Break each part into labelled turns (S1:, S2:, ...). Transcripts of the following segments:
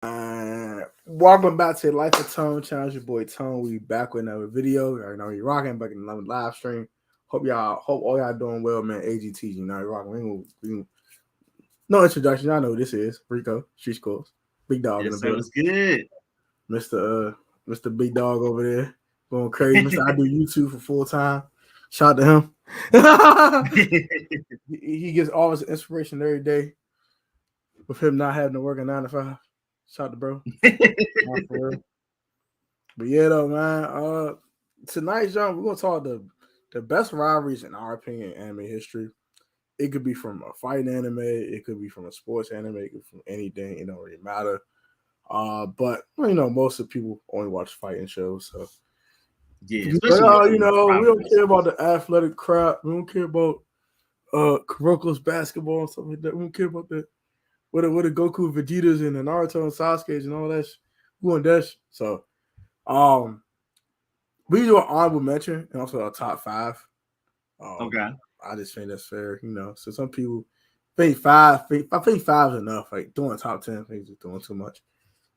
S1: Welcome back to Life of Tone Challenge. Your boy Tone. We back with another video. You know we rocking back in another live stream. Hope all y'all doing well, man. AGT, you know we rocking. No introduction. Y'all know who this is. Rico, Street Schools, Big Dog in the
S2: Yes, sir.
S1: building.
S2: What's good?
S1: Mr. Big Dog over there going crazy. Mr. I do YouTube for full time. Shout out to him. He gets all his inspiration every day with him not having to work a 9 to 5. Shout out to bro. For real. But yeah, though, man. Tonight's John, we're gonna talk the best rivalries in our opinion in anime history. It could be from a fighting anime, it could be from a sports anime, it could be from anything. It don't really matter. But you know, most of the people only watch fighting shows, so
S2: Yeah,
S1: like,
S2: especially
S1: you know, we don't
S2: rivalries.
S1: care about the athletic crap. We don't care about Kuroko's basketball and stuff like that. We don't care about that. What the Goku, Vegetas, and the Naruto and Sasuke's and all that. We want that. So, we do an honorable mention and also a top 5.
S2: Okay.
S1: I just think that's fair, you know. So some people think 5. I think 5 is enough. Like doing top 10, I think it's doing too much.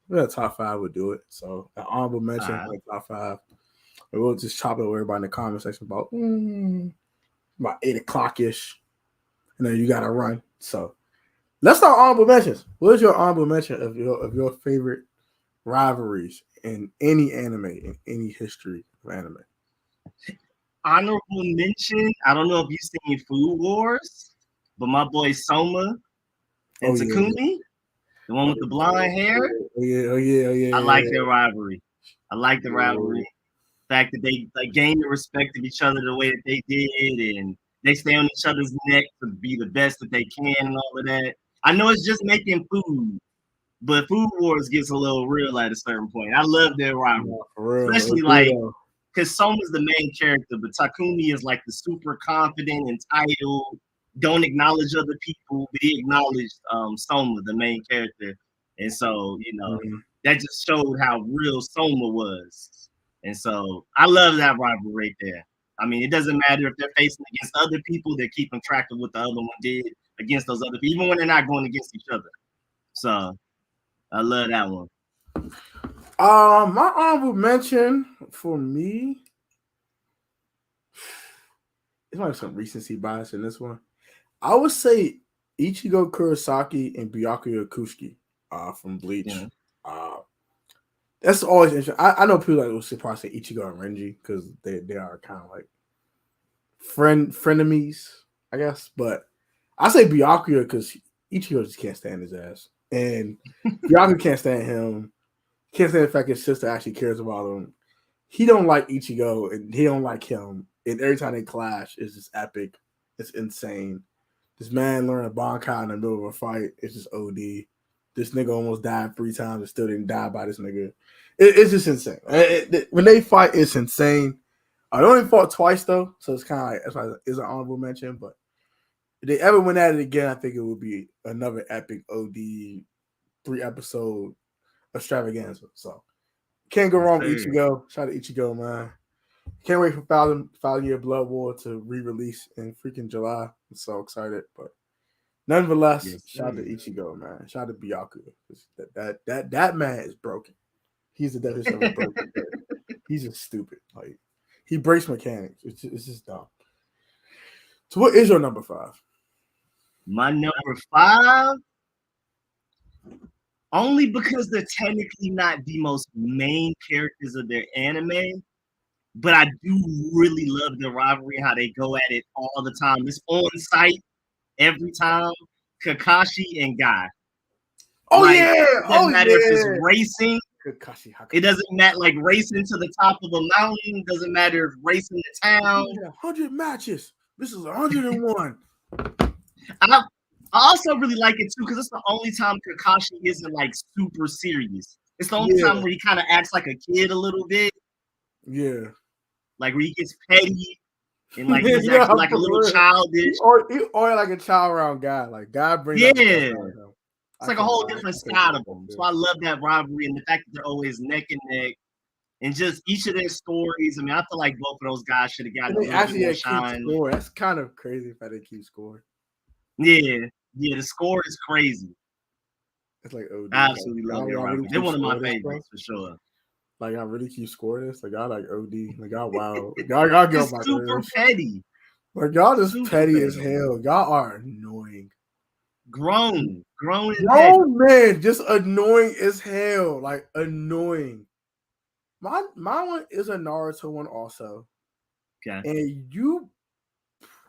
S1: We got top 5 would do it. So an honorable mention, like top 5. And we'll just chop it with everybody in the comment section about 8 o'clock ish. And then you gotta run. So let's start honorable mentions. What is your honorable mention of your favorite rivalries in any anime, in any history of anime?
S2: Honorable mention. I don't know if you've seen Food Wars, but my boy Soma and Takumi, the one with the blonde hair.
S1: Oh yeah.
S2: I like their rivalry. I like the rivalry. The fact that they like gained the respect of each other the way that they did, and they stay on each other's neck to be the best that they can and all of that. I know it's just making food, but Food Wars gets a little real at a certain point. I love their rivalry, especially like because Soma's the main character, but Takumi is like the super confident, entitled, don't acknowledge other people, but he acknowledged Soma, the main character, and so you know that just showed how real Soma was, and so I love that rivalry right there. I mean, it doesn't matter if they're facing against other people; they're keeping track of what the other one did against those other people, even when they're not going against each other. So I love that one.
S1: My honorable mention for me, it's like some recency bias in this one. I would say Ichigo Kurosaki and Byakuya Kushiki from Bleach.
S2: Yeah.
S1: That's always interesting. I know people that will probably say Ichigo and Renji because they are kind of like frenemies, I guess. But I say Byakuya because Ichigo just can't stand his ass, and Byakuya can't stand him. Can't stand the fact his sister actually cares about him. He don't like Ichigo, and he don't like him. And every time they clash, it's just epic. It's insane. This man learned a Bankai in the middle of a fight. It's just OD. This nigga almost died 3 times and still didn't die by this nigga. It's just insane. When they fight, it's insane. I only fought twice though, so it's kind of like that's why it's an honorable mention. But if they ever went at it again, I think it would be another epic OD 3-episode extravaganza. So can't go wrong with Ichigo. Shout out to Ichigo, man. Can't wait for Thousand Year Blood War to re-release in freaking July. I'm so excited. But nonetheless, shout out to Ichigo, man. Shout out to Byakuya. That man is broken. He's the definition of a broken player. He's just stupid. Like he breaks mechanics. It's just dumb. So what is your number 5?
S2: My number 5, only because they're technically not the most main characters of their anime, but I do really love the rivalry, how they go at it all the time. It's on site every time. Kakashi and Guy.
S1: Oh
S2: like,
S1: yeah!
S2: It doesn't matter if it's racing.
S1: Kakashi.
S2: It doesn't matter, like racing to the top of a mountain. It doesn't matter if racing to town.
S1: 100 matches. This is 101.
S2: I also really like it too because it's the only time Kakashi isn't like super serious. It's the only time where he kind of acts like a kid a little bit.
S1: Yeah.
S2: Like where he gets petty and like he's actually like a little childish.
S1: Or like a child around guy. Like God brings
S2: it's like a whole different side of them. So I love that rivalry and the fact that they're always neck and neck. And just each of their stories. I mean, I feel like both of those guys should have gotten a little bit more shine.
S1: That's kind of crazy if they keep scoring.
S2: Yeah, the score is crazy.
S1: It's like OD.
S2: I absolutely love
S1: Y'all
S2: your
S1: really
S2: rivalry. They're
S1: keep
S2: one of my
S1: score this stuff.
S2: favorites for sure.
S1: Like y'all really keep scoring this. Like y'all like OD. Like y'all wow. Y'all get on
S2: It's
S1: my
S2: super
S1: nerves.
S2: petty.
S1: Like y'all just
S2: Super
S1: petty as
S2: petty.
S1: hell. Y'all are annoying.
S2: Grown and petty.
S1: Grown man, just annoying as hell. Like annoying. My one is a Naruto one also.
S2: Okay.
S1: And you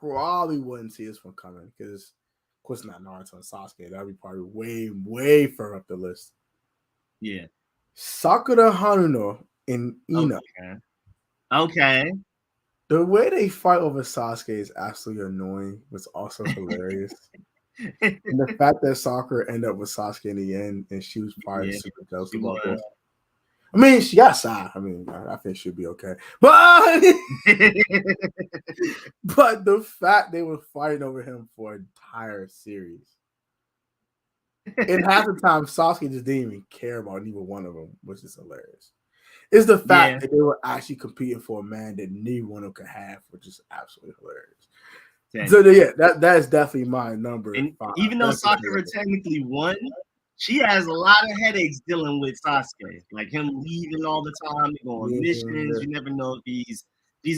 S1: probably wouldn't see this one coming because, of course, not Naruto and Sasuke. That'd be probably way further up the list.
S2: Yeah.
S1: Sakura Haruno and Ina.
S2: Okay.
S1: The way they fight over Sasuke is absolutely annoying, but it's also hilarious. And the fact that Sakura ended up with Sasuke in the end, and she was probably super jealous about this. I mean, she got Sai. I mean, I think she'll be okay. But but the fact they were fighting over him for an entire series. And half the time, Sasuke just didn't even care about neither one of them, which is hilarious. It's the fact that they were actually competing for a man that neither one of them could have, which is absolutely hilarious. So yeah, that is definitely my number.
S2: And
S1: 5.
S2: even though Sakura technically won, she has a lot of headaches dealing with Sasuke. Like him leaving all the time, going missions. You never know if he's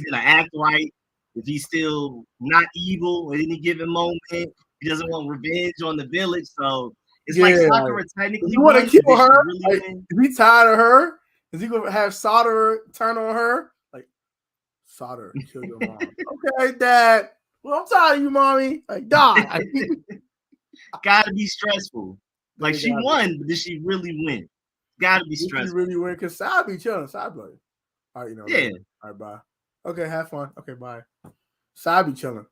S2: gonna act right, if he's still not evil at any given moment. He doesn't want revenge on the village. So it's like Sakura technically
S1: you want to kill her?
S2: Really
S1: if he tired of her, is he gonna have Solder turn on her? Like Solder, kill your mom. Okay, Dad. Well, I'm tired of you, mommy. Like, die.
S2: Gotta be stressful. Like she won, but did she really win? Gotta be stressful.
S1: Did she really win? Because Side be chilling. Side be like, all right,
S2: yeah.
S1: All right, bye. Okay, have fun. Okay, bye. Side be chilling.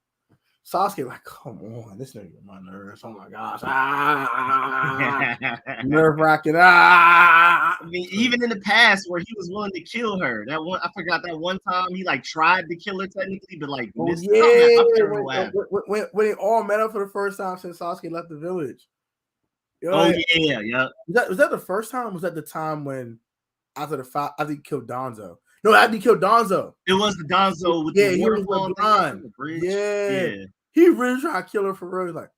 S1: Sasuke like, come on, this nigga get my nerves. Oh my gosh. Nerve wracking.
S2: I mean, even in the past where he was willing to kill her, that one I forgot that one time he like tried to kill her technically, but like missed.
S1: When they all met up for the first time since Sasuke left the village.
S2: Yeah.
S1: Was that the first time? Or was that the time when after he killed Danzo? No, after he killed Danzo.
S2: It was the Danzo with the waterfall
S1: on the bridge. Yeah. He really tried to kill her for real. Like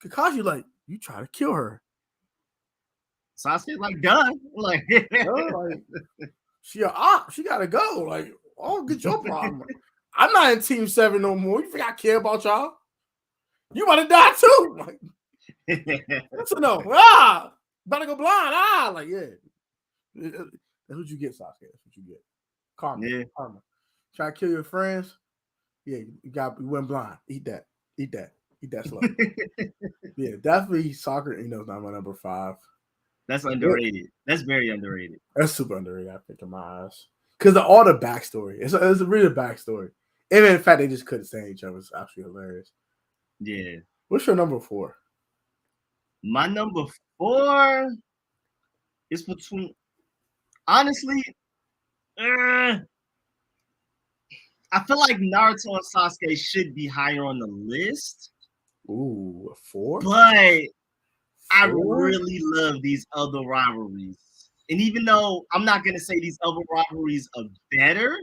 S1: Kakashi, like, you try to kill her.
S2: Sasuke like done. Like,
S1: she gotta go. Like, oh, get your problem. I'm not in Team 7 no more. You think I care about y'all? You want to die too? Like, so no. Better go blind. Like, yeah. That's what you get, Sasuke. That's what you get. Karma.
S2: Yeah.
S1: Karma. Try to kill your friends. Yeah, you went blind. Eat that. Eat that slow. Yeah, definitely Sakura Ino's not my number 5.
S2: That's underrated. That's very underrated.
S1: That's super underrated, I think, in my eyes. Because all the backstory. It's a really backstory. And in fact, they just couldn't stand each other. It's absolutely hilarious.
S2: Yeah.
S1: What's your number 4?
S2: My number 4 is between, honestly, I feel like Naruto and Sasuke should be higher on the list.
S1: Ooh, a 4?
S2: But I really love these other rivalries. And even though I'm not going to say these other rivalries are better,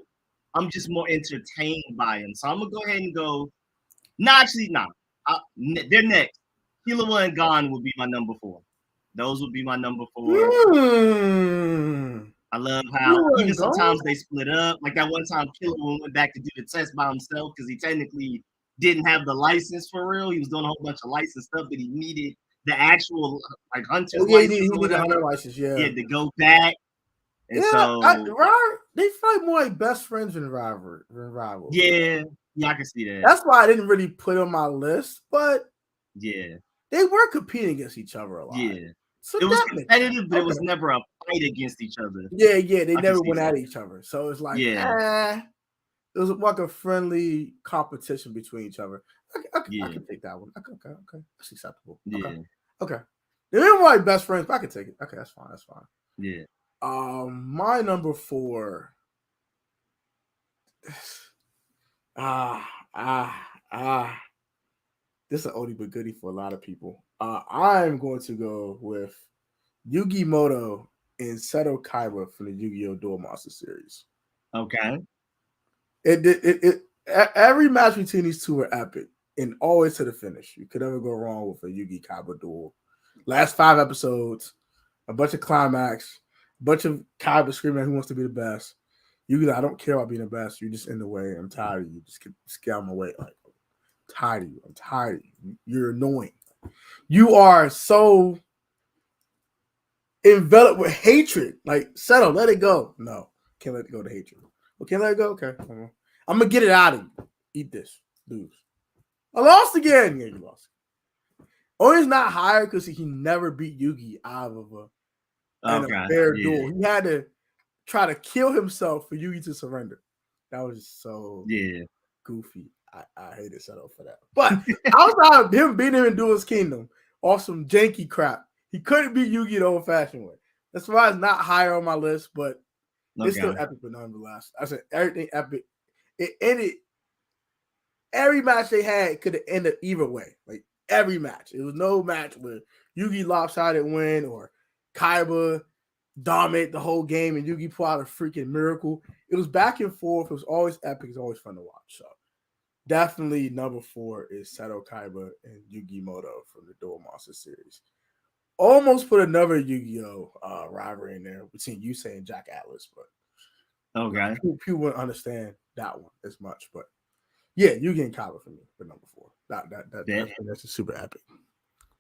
S2: I'm just more entertained by them. So I'm going to go ahead and go. They're next. Killua and Gon would be my number 4. Those would be my number 4. I love how even sometimes they split up. Like that one time Killua went back to do the test by himself because he technically didn't have the license for real. He was doing a whole bunch of license stuff that he needed the actual like hunter's license.
S1: He needed the hunter license,
S2: He had to go back. And
S1: they fight more like best friends in rivalry.
S2: Yeah, I can see that.
S1: That's why I didn't really put on my list, but
S2: yeah,
S1: they were competing against each other a lot.
S2: Yeah, so it was competitive, but it was never a fight against each other.
S1: Yeah, they never went at each other. So it's like, it was like a friendly competition between each other. I can take that one. Okay, that's acceptable.
S2: Yeah,
S1: okay. They were like best friends, but I can take it. Okay, that's fine.
S2: Yeah.
S1: My number 4. This is an oldie but goodie for a lot of people. I'm going to go with Yugi Moto and Seto Kaiba from the Yu-Gi-Oh! Duel Monster series.
S2: Okay.
S1: Every match between these two were epic and always to the finish. You could never go wrong with a Yugi Kaiba duel. Last 5 episodes, a bunch of climax, a bunch of Kaiba screaming who wants to be the best. You, I don't care about being the best. You're just in the way. I'm tired of you. Just get out of my way. Like, I'm tired of you. I'm tired of you. You're annoying. You are so enveloped with hatred. Like, settle, let it go. No, can't let it go to hatred. Okay, let it go. Okay, I'm gonna get it out of you. Eat this, lose. I lost again. Yeah, you lost. Oh, he's not higher because he never beat Yugi out of a fair duel. He had to try to kill himself for Yugi to surrender. That was just so goofy. I hated Seto for that. But outside of him beating him in Duelist Kingdom off some janky crap, he couldn't beat Yugi the old-fashioned way. That's why it's not higher on my list, but it's still epic, but nonetheless. I said everything epic. It ended. Every match they had could have ended either way. Like every match. It was no match where Yugi lopsided win or Kaiba dominate the whole game and Yugi pull out a freaking miracle. It was back and forth. It was always epic. It's always fun to watch. So definitely number 4 is Seto Kaiba and Yugi Moto from the Duel Monster series. Almost put another Yu-Gi-Oh rivalry in there between Yusei and Jack Atlas, but people wouldn't understand that one as much. But yeah, Yugi and Kaiba for me for number 4. That's a super epic.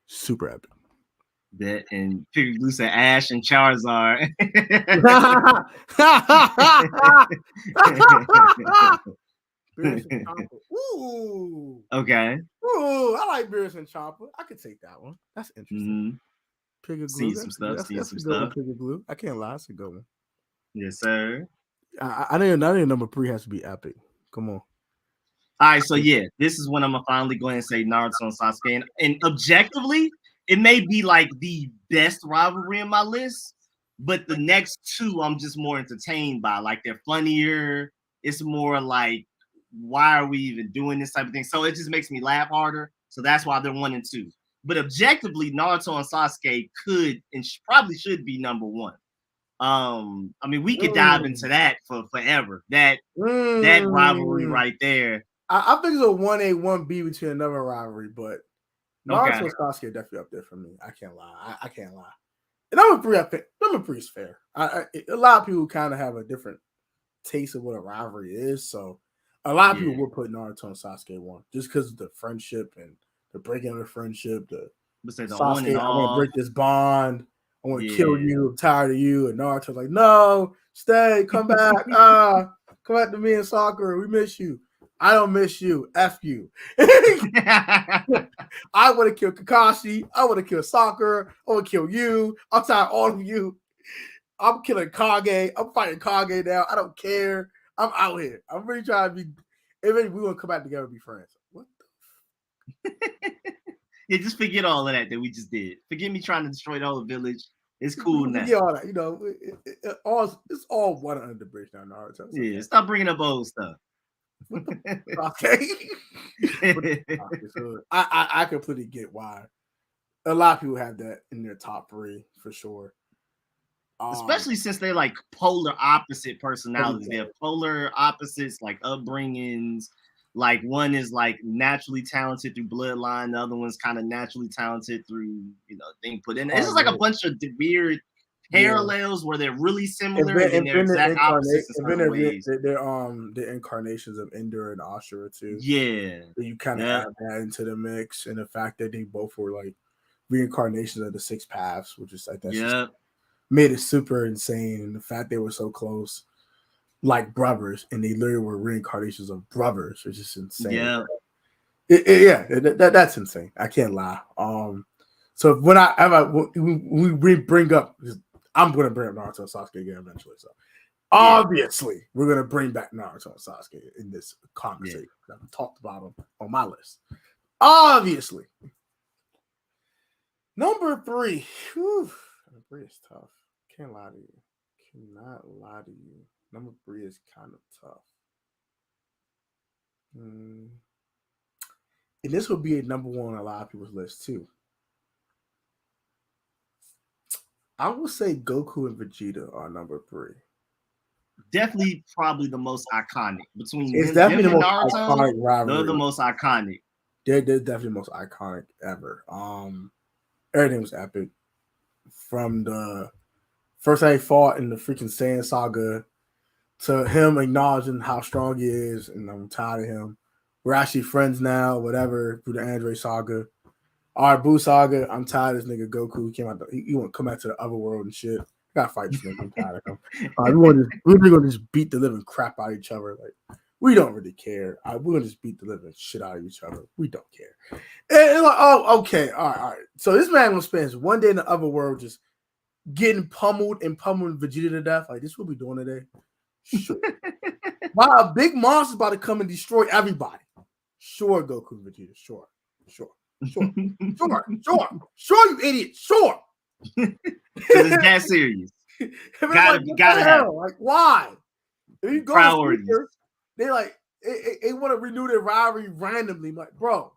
S1: Super epic.
S2: That and people say Ash and Charizard.
S1: Beerus and Chomper. Ooh.
S2: Okay.
S1: Ooh, I like Beerus and Chomper. I could take that one. That's interesting. Pig of Glue.
S2: See some stuff. See some
S1: stuff. Pig of Glue. I can't lie. That's a good one.
S2: Yes, sir.
S1: I think number 3 has to be epic. Come on.
S2: All right, so yeah, this is when I'm gonna finally go ahead and say Naruto and Sasuke, and objectively, it may be like the best rivalry in my list, but the next 2 I'm just more entertained by. Like they're funnier. It's more like, why are we even doing this type of thing? So it just makes me laugh harder. So that's why they're 1 and 2. But objectively, Naruto and Sasuke could and probably should be number 1. I mean, we could dive into that for forever. That rivalry right there.
S1: I think it's a 1A, 1B between another rivalry, but Naruto and Sasuke are definitely up there for me. I can't lie. I can't lie. And number 3, I think number 3 is fair. A lot of people kind of have a different taste of what a rivalry is, so a lot of people will put Naruto and Sasuke 1 just because of the friendship and the breaking of the friendship. Sasuke, I want to break this bond. I want to kill you. I'm tired of you. And Naruto's like, no, stay, come back. Come back to me and Sakura. We miss you. I don't miss you. F you. I want to kill Kakashi. I want to kill Sakura. I want to kill you. I'm tired of all of you. I'm killing Kage. I'm fighting Kage now. I don't care. I'm out here. I'm really trying to be. We're going to come back together and be friends. What the?
S2: Yeah, just forget all of that we just did. Forget me trying to destroy the whole village. It's cool now.
S1: Forget all that. You know, it's all water under the bridge now, Naruto.
S2: Yeah, stop bringing up old stuff.
S1: Okay. I completely get why. A lot of people have that in their top 3 for sure.
S2: Especially since they're like polar opposite personalities. They have polar opposites, like upbringings. Like one is like naturally talented through bloodline, the other one's kind of naturally talented through, thing put in. It's just like a bunch of weird parallels where they're really similar and they're exact opposites in certain ways.
S1: They're the incarnations of Ender and Ashura too.
S2: Yeah.
S1: So you kind of add that into the mix, and the fact that they both were like reincarnations of the 6 paths, which is like that's made it super insane. And the fact they were so close, like brothers, and they literally were reincarnations of brothers, which is insane. That's insane. I can't lie. So when we bring up, I'm going to bring up Naruto and Sasuke again eventually. So obviously, we're going to bring back Naruto and Sasuke in this conversation. I've talked about them on my list. Obviously, number 3. Whew, number 3 is tough. Can't lie to you. Cannot lie to you. Number 3 is kind of tough. And this would be a number 1 on a lot of people's list too. I would say Goku and Vegeta are number 3.
S2: Definitely, probably the most iconic between.
S1: It's definitely the most iconic rivalry.
S2: They're the most iconic.
S1: They're definitely the most iconic ever. Everything was epic. From the first time he fought in the freaking Saiyan saga to him acknowledging how strong he is, and I'm tired of him. We're actually friends now, whatever, through the Android saga. All right, Boo saga, I'm tired of this nigga Goku. He came out, he want to come back to the other world and shit. I gotta fight this nigga. I'm tired of him. All right, we're gonna just beat the living crap out of each other. Like, we don't really care. All right, we're gonna just beat the living shit out of each other. We don't care. And like, oh, okay, all right. So this man gonna spend one day in the other world just getting pummeled and pummeling Vegeta to death. Like, this is what we doing today. Sure. Wow, a big monster's about to come and destroy everybody. Sure, Goku and Vegeta. Sure, you idiot. Sure.
S2: Because it's that serious. Gotta have it.
S1: Like, why? If you go
S2: priorities,
S1: they like they want to renew their rivalry randomly. I'm like, bro,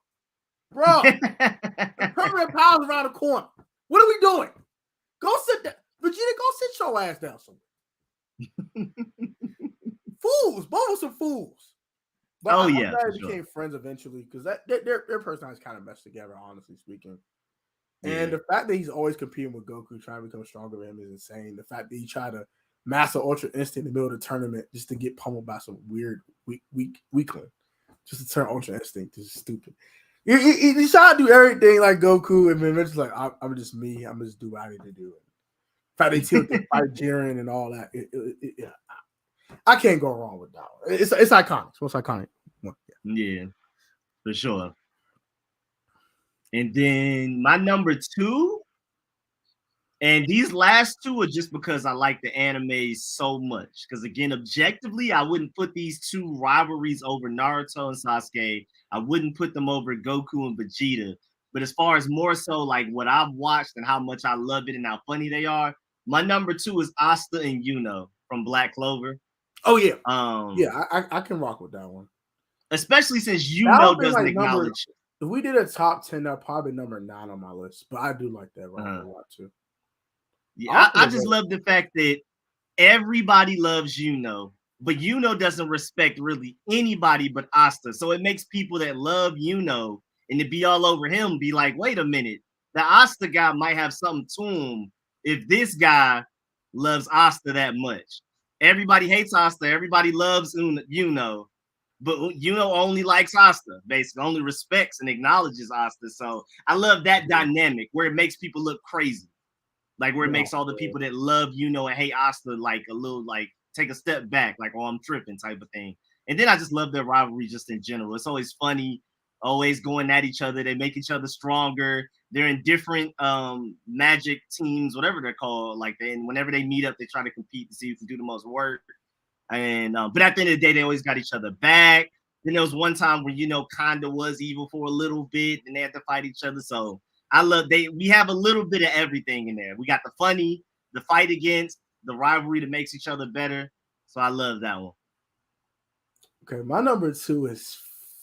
S1: the permanent power's around the corner. What are we doing? Go sit down. Vegeta, go sit your ass down somewhere. Fools, both of some fools. But I'm glad they became friends eventually because their personalities kind of meshed together, honestly speaking. And the fact that he's always competing with Goku, trying to become stronger than him, is insane. The fact that he tried to master Ultra Instinct in the middle of the tournament just to get pummeled by some weird weakling, just to turn Ultra Instinct is stupid. He tried to do everything like Goku, and then eventually like, I'm just me. I'm just do what I need to do. The fact that he killed the fight Jiren and all that. I can't go wrong with that one. It's iconic. It's most iconic one.
S2: Yeah, for sure. And then my number 2, and these last 2 are just because I like the anime so much. Because again, objectively, I wouldn't put these 2 rivalries over Naruto and Sasuke. I wouldn't put them over Goku and Vegeta. But as far as more so like what I've watched and how much I love it and how funny they are, my number 2 is Asta and Yuno from Black Clover.
S1: Oh yeah, I can rock with that one,
S2: especially since Yuno doesn't acknowledge it.
S1: If we did a top 10, that'd probably number 9 on my list. But I do like that a lot too.
S2: Yeah, I just love the fact that everybody loves Yuno, but Yuno doesn't respect really anybody but Asta. So it makes people that love Yuno and to be all over him be like, wait a minute, the Asta guy might have something to him if this guy loves Asta that much. Everybody hates Asta. Everybody loves Yuno. But Yuno only likes Asta, basically, only respects and acknowledges Asta. So I love that dynamic where it makes people look crazy. Like where it makes all the people that love Yuno and hate Asta like a little like take a step back, like, oh, I'm tripping type of thing. And then I just love their rivalry just in general. It's always funny, always going at each other. They make each other stronger. They're in different magic teams, whatever they're called. Like whenever they meet up, they try to compete to see who can do the most work. And but at the end of the day, they always got each other back. Then there was one time where kind of was evil for a little bit, and they had to fight each other. So we have a little bit of everything in there. We got the funny, the fight against, the rivalry that makes each other better. So I love that one.
S1: Okay, my number 2 is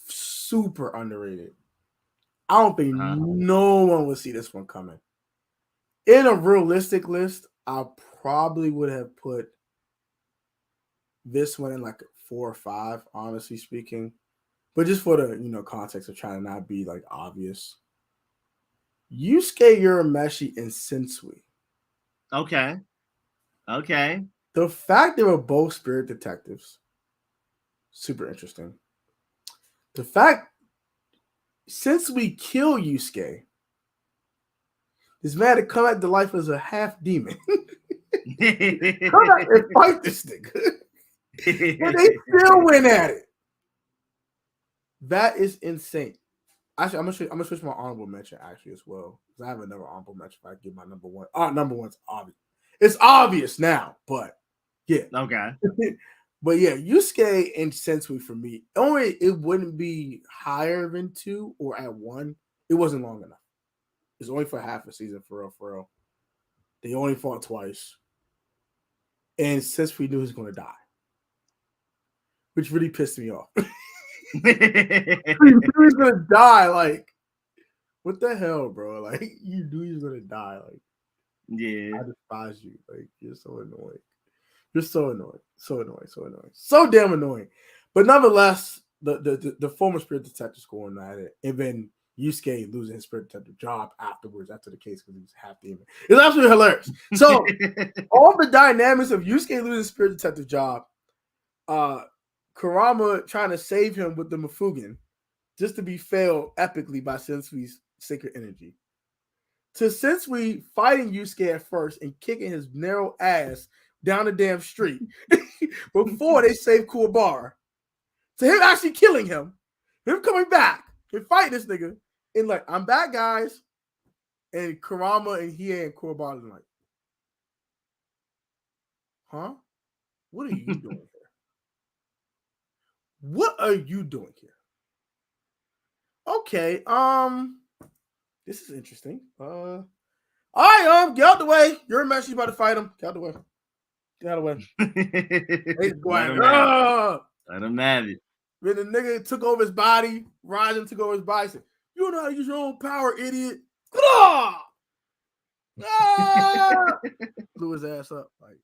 S1: super underrated. I don't think no one would see this one coming. In a realistic list, I probably would have put this one in like 4 or 5, honestly speaking. But just for the context of trying to not be like obvious. Yusuke Urameshi and Sensui.
S2: Okay.
S1: The fact they were both spirit detectives, super interesting. The fact since we kill Yusuke, this man to come back to life as a half demon. Come back and fight this nigga. And they still went at it. That is insane. Actually, I'm gonna switch my honorable mention actually as well. Because I have another honorable mention if I give my number 1. Number 1's obvious. It's obvious now, but yeah.
S2: Okay.
S1: But yeah, Yusuke and Sensui for me, it wouldn't be higher than 2 or at 1. It wasn't long enough. It's only for half a season, for real. They only fought twice. And Sensui knew he was going to die. Which really pissed me off. He was going to die. Like, what the hell, bro? Like, you knew he was going to die. Like,
S2: yeah.
S1: I despise you. Like, you're so annoying. You're so annoying. So annoying. So annoying. So damn annoying. But nonetheless, the former spirit detectives going at it. And then Yusuke losing his spirit detective job afterwards after the case because he was half demon. It's absolutely hilarious. So all the dynamics of Yusuke losing his spirit detective job, Kurama trying to save him with the Mafugan, just to be failed epically by Sensui's sacred energy. To Sensui fighting Yusuke at first and kicking his narrow ass down the damn street before they save Kuwabara. To him actually killing him, him coming back and fighting this nigga, and like, I'm back, guys. And Kurama and Hiei and Kuwabara are like, huh? What are you doing here? What are you doing here? Okay, this is interesting. All right, get out the way. You're a mess. You about to fight him. Get out the way. Get out of the way. He's going,
S2: Let him have it.
S1: When the nigga took over his body, Raiden took over his body, said, "You don't know how to use your own power, idiot." Blew his ass up. Like,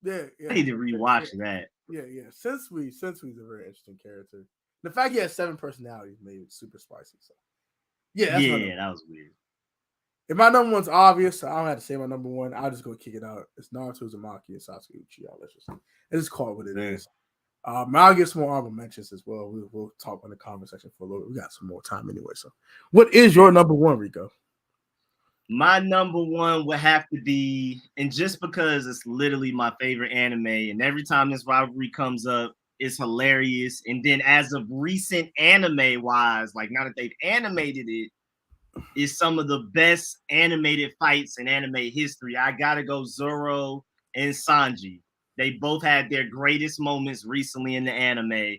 S1: yeah.
S2: I need to rewatch that.
S1: Yeah. Sensui's a very interesting character. The fact he has 7 personalities made it super spicy. So, yeah,
S2: that was weird.
S1: If my number one's obvious, so I don't have to say my number one. I'll just go kick it out. It's Naruto Uzumaki and Sasuke Uchiha. Let's just call it what it is. I'll get some more honorable mentions as well. We'll talk in the comment section for a little bit. We got some more time anyway. So, what is your number one, Rico?
S2: My number one would have to be, and just because it's literally my favorite anime, and every time this rivalry comes up, it's hilarious. And then as of recent anime wise, like now that they've animated it, is some of the best animated fights in anime history. I gotta go Zoro and Sanji. They both had their greatest moments recently in the anime.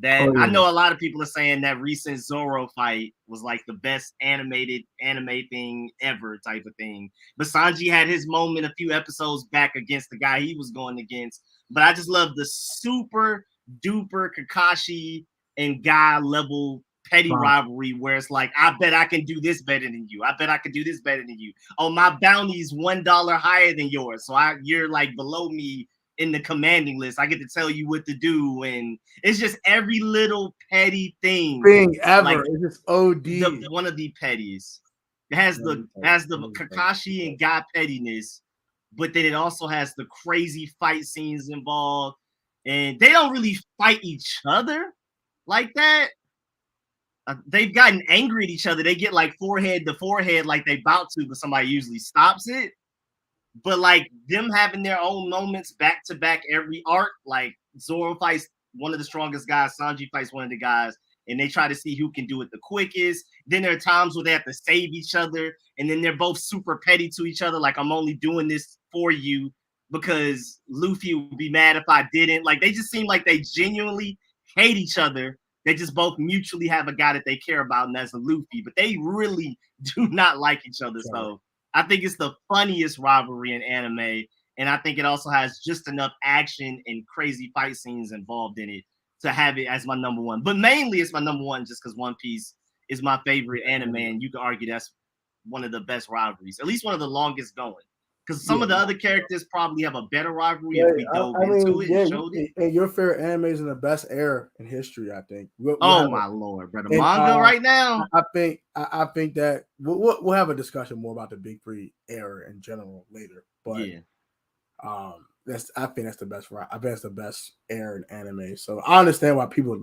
S2: I know a lot of people are saying that recent Zoro fight was like the best animated anime thing ever type of thing. But Sanji had his moment a few episodes back against the guy he was going against. But I just love the super duper Kakashi and Guy level petty rivalry where it's like, I bet I can do this better than you. I bet I can do this better than you. Oh, my bounty's $1 higher than yours. So you're like below me in the commanding list. I get to tell you what to do. And it's just every little petty thing
S1: ever. Like, it's just OD.
S2: One of the petties. It has the Kakashi and Guy pettiness, but then it also has the crazy fight scenes involved. And they don't really fight each other like that. They've gotten angry at each other. They get like forehead to forehead like they about to, but somebody usually stops it. But like them having their own moments back to back every arc, like Zoro fights one of the strongest guys, Sanji fights one of the guys, and they try to see who can do it the quickest. Then there are times where they have to save each other, and then they're both super petty to each other. Like, I'm only doing this for you because Luffy would be mad if I didn't. Like, they just seem like they genuinely hate each other. They just both mutually have a guy that they care about, and that's a Luffy. But they really do not like each other. So I think it's the funniest rivalry in anime. And I think it also has just enough action and crazy fight scenes involved in it to have it as my number one. But mainly it's my number one just because One Piece is my favorite anime. And you could argue that's one of the best rivalries, at least one of the longest going. Because some of the other characters probably have a better rivalry if we dove into it and showed it.
S1: And your favorite anime is in the best era in history, I think.
S2: My lord, bro! The manga right now.
S1: I think that we'll have a discussion more about the Big Three era in general later. But I think that's the best. I bet it's the best era in anime. So I understand why people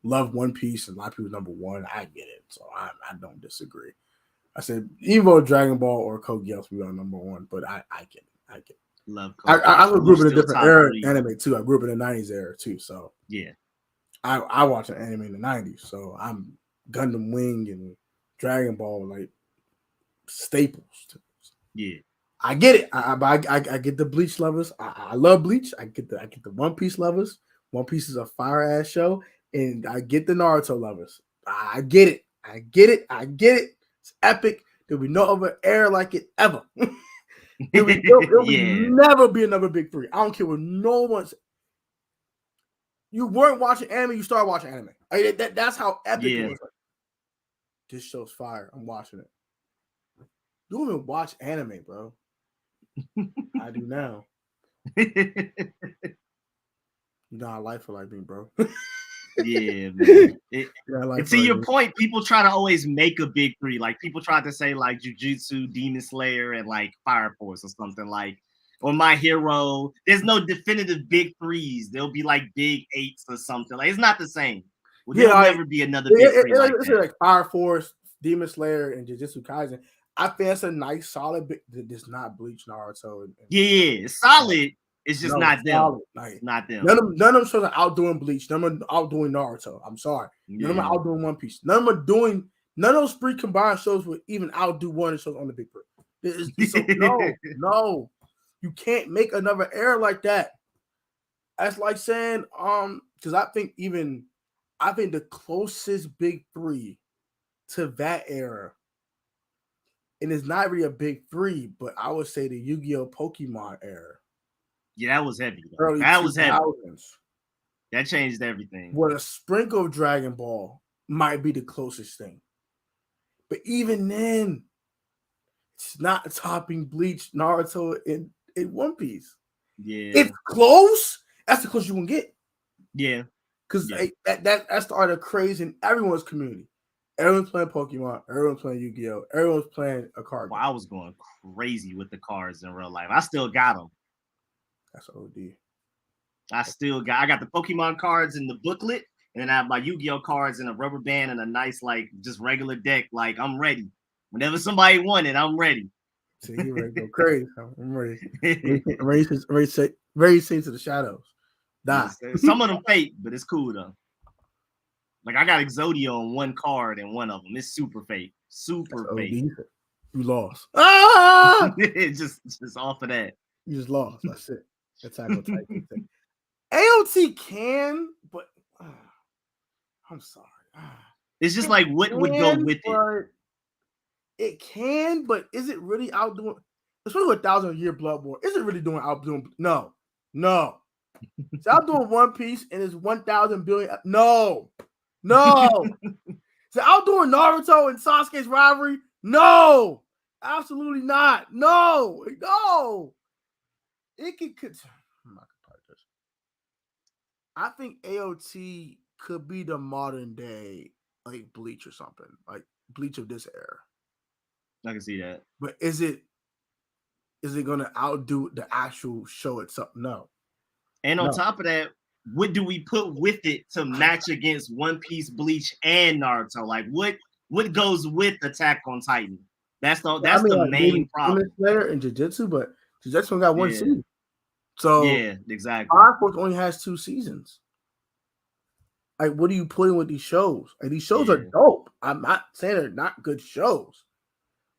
S1: love One Piece and a lot of people number one. I get it. So I don't disagree. I said either Dragon Ball or Code Geass we are number one, but I get it. I get it.
S2: Love
S1: Code I grew up in a different era anime too. I grew up in the 90s era too. So
S2: yeah.
S1: I watched an anime in the 90s. So I'm Gundam Wing and Dragon Ball like staples.
S2: Yeah.
S1: I get it. I get the Bleach lovers. I love Bleach. I get the One Piece lovers. One Piece is a fire ass show. And I get the Naruto lovers. I get it. I get it. It's epic. There'll be no other era like it ever. There'll never be another Big Three. I don't care what no one's. You weren't watching anime, you started watching anime. That's how epic it was. Like, this show's fire. I'm watching it. You don't even watch anime, bro. I do now. You know how life feel like me, bro.
S2: Yeah, man.
S1: like
S2: To your point, people try to always make a big three. Like people try to say like Jujutsu, Demon Slayer, and like Fire Force or something like, or My Hero. There's no definitive big threes. There'll be like big eights or something. Like it's not the same. Well, there'll never be another big three like that.
S1: Like Fire Force, Demon Slayer, and Jujutsu Kaisen. I think that's a nice, solid bit that does not Bleach, Naruto.
S2: Yeah, solid. It's just not them.
S1: Solid. Like,
S2: not them.
S1: None of them shows are outdoing Bleach. None of them are outdoing Naruto. I'm sorry. None of them are outdoing One Piece. None of them are doing. None of those three combined shows would even outdo one of the shows on the big three. So, no, you can't make another era like that. That's like saying, because I think the closest big three to that era, and it's not really a big three, but I would say the Yu-Gi-Oh! Pokemon era.
S2: Yeah, that was heavy. That was heavy. That changed everything.
S1: With a sprinkle of Dragon Ball might be the closest thing. But even then, it's not topping Bleach, Naruto, and One Piece.
S2: Yeah.
S1: It's close. That's the closest you can get.
S2: Yeah.
S1: Because that started a craze in everyone's community. Everyone's playing Pokemon. Everyone's playing Yu-Gi-Oh! Everyone's playing a card game.
S2: Well, I was going crazy with the cards in real life. I still got them.
S1: That's OD.
S2: I got the Pokemon cards in the booklet, and then I have my Yu-Gi-Oh cards in a rubber band and a nice, like, just regular deck. Like, I'm ready. Whenever somebody won it, I'm ready.
S1: See, you ready to go crazy. I'm ready. ready to the shadows. Die.
S2: Some of them fake, but it's cool though. Like I got Exodia on one card and one of them. It's super fake. Super fake.
S1: You lost. Ah!
S2: just off of that.
S1: You just lost. That's it. Attack on Titan. A.O.T. can, but I'm sorry.
S2: It's just like what would go with it.
S1: It can, but is it really outdoing? Especially with 1,000-year Blood War, is it really outdoing? No. It's outdoing One Piece and it's 1,000 billion. No. It's outdoing Naruto and Sasuke's rivalry. No, absolutely not. No. It could. I think A.O.T. could be the modern day like Bleach or something, like Bleach of this era.
S2: I can see that.
S1: But is it going to outdo the actual show itself? No.
S2: And on top of that, what do we put with it to match against One Piece, Bleach, and Naruto? Like what goes with Attack on Titan? That's the main problem.
S1: Slayer and Jujutsu, but Jujutsu got one season. So
S2: yeah, exactly.
S1: Fire Force only has 2 seasons. Like, what are you putting with these shows? Like, these shows are dope. I'm not saying they're not good shows,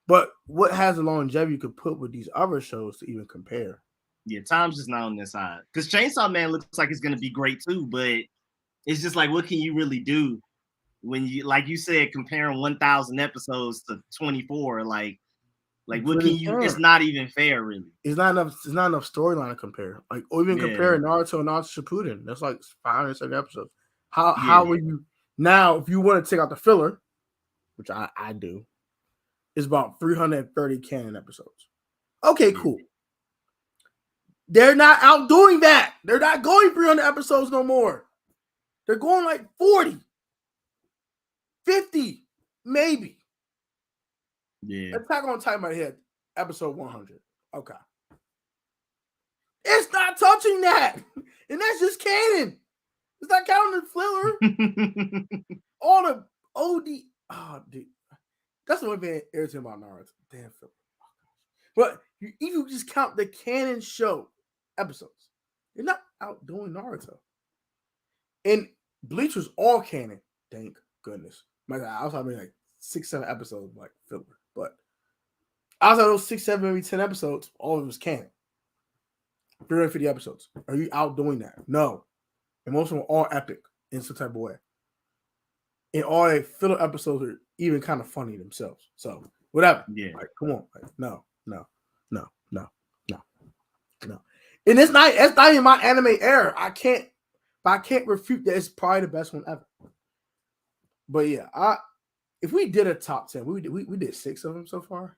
S1: but what has the longevity you could put with these other shows to even compare?
S2: Yeah, time's just not on this side. Because Chainsaw Man looks like it's going to be great too, but it's just like, what can you really do when you, like you said, comparing 1,000 episodes to 24? Like what can you? It's not even fair, really.
S1: It's not enough storyline to compare. Like, or even compare Naruto and Naruto Shippuden. That's like 507 episodes. How will you now? If you want to take out the filler, which I do, it's about 330 canon episodes. Okay, cool. They're not outdoing that. They're not going 300 episodes no more. They're going like 40, 50, maybe.
S2: Yeah.
S1: Attack on Titan might hit episode 100. Okay. It's not touching that. And that's just canon. It's not counting the filler. All the OD. Oh, dude. That's the one thing irritating about Naruto. Damn filler. But if you just count the canon show episodes, you're not outdoing Naruto. And Bleach was all canon. Thank goodness. I was having like 6-7 episodes like filler. But outside of those 6-7, maybe 10 episodes, all of it was canon. 350 episodes. Are you outdoing that? No. And most of them are all epic in some type of way. And all the filler episodes are even kind of funny themselves. So whatever.
S2: Yeah.
S1: Like, come on. Like, no. And that's not even my anime era. I can't refute that it's probably the best one ever. But yeah, if we did a top 10, we did 6 of them so far.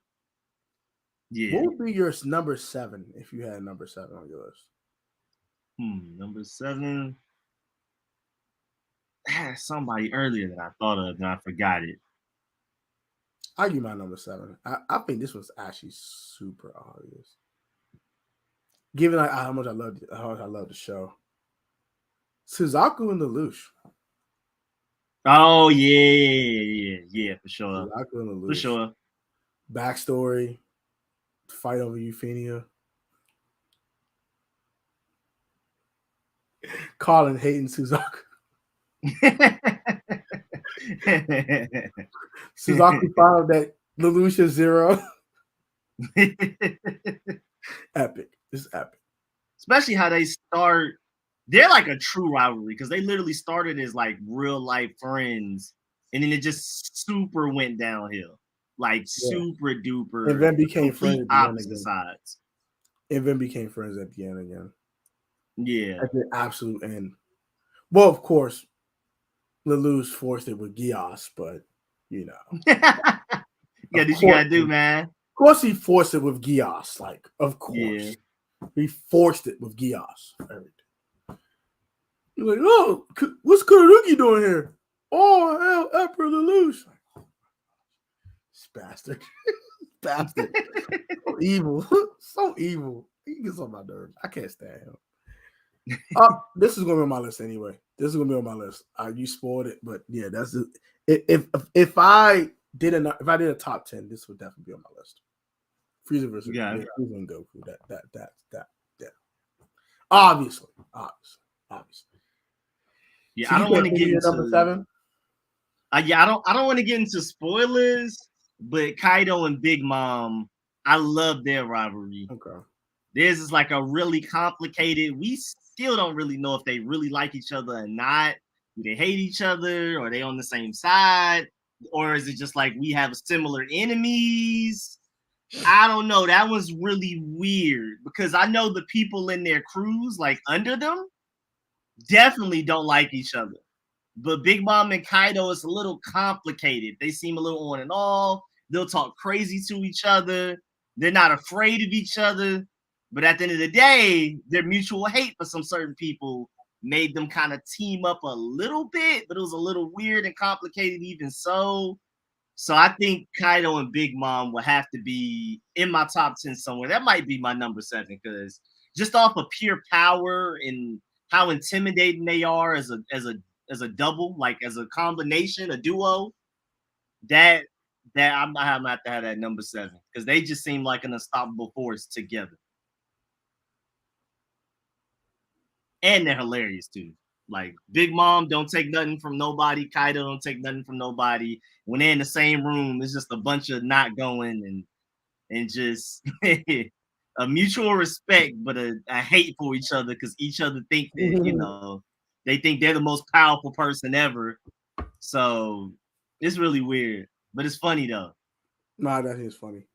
S2: Yeah.
S1: What would be your number 7 if you had number 7 on your list?
S2: Number 7. had somebody earlier that I thought of and I forgot it.
S1: I'll give you my number 7. I think this was actually super obvious. Given like how much I love the show. Suzaku and Lelouch.
S2: Oh yeah, for sure.
S1: Suzaku and Lelouch.
S2: For sure.
S1: Backstory. Fight over Euphemia. Colin hating Suzaku. Suzaku found that Lelouch is 0. Epic. This is epic.
S2: Especially how they start. They're like a true rivalry because they literally started as like real life friends, and then it just super went downhill, like super duper.
S1: And then became friends at the
S2: opposite sides.
S1: And then became friends at the end again.
S2: Yeah,
S1: at the absolute end. Well, of course, Lelouch forced it with Gios, but you know,
S2: yeah, this you gotta do, man.
S1: Of course, he forced it with Gios. Like, of course, he forced it with Gios. Everything. You're like, oh, what's Kuruki doing here? Oh, hell, Emperor Lelouch. This bastard. Bastard. So evil. So evil. He gets on my nerves. I can't stand him. This is going to be on my list anyway. This is going to be on my list. You spoiled it, but yeah, that's it. If I did a top 10, this would definitely be on my list. Frieza versus Frieza and Goku. That. Obviously.
S2: Yeah,
S1: so
S2: I don't want to get into
S1: number 7.
S2: Yeah, I don't want to get into spoilers, but Kaido and Big Mom, I love their rivalry.
S1: Okay.
S2: Theirs is like a really complicated. We still don't really know if they really like each other or not. Do they hate each other? Or are they on the same side? Or is it just like we have similar enemies? I don't know. That was really weird because I know the people in their crews, like under them, definitely don't like each other. But Big Mom and Kaido is a little complicated. They seem a little on and off. They'll talk crazy to each other. They're not afraid of each other. But at the end of the day, their mutual hate for some certain people made them kind of team up a little bit, but it was a little weird and complicated even so. So I think Kaido and Big Mom will have to be in my top 10 somewhere. That might be my number 7 because just off of pure power and how intimidating they are as a double, like as a combination, a duo, that I'm gonna have to have that number 7 because they just seem like an unstoppable force together. And they're hilarious too. Like Big Mom don't take nothing from nobody. Kaido don't take nothing from nobody. When they're in the same room, it's just a bunch of not going and just a mutual respect, but a hate for each other because each other think that they think they're the most powerful person ever. So it's really weird, but it's funny though.
S1: Nah, that is funny.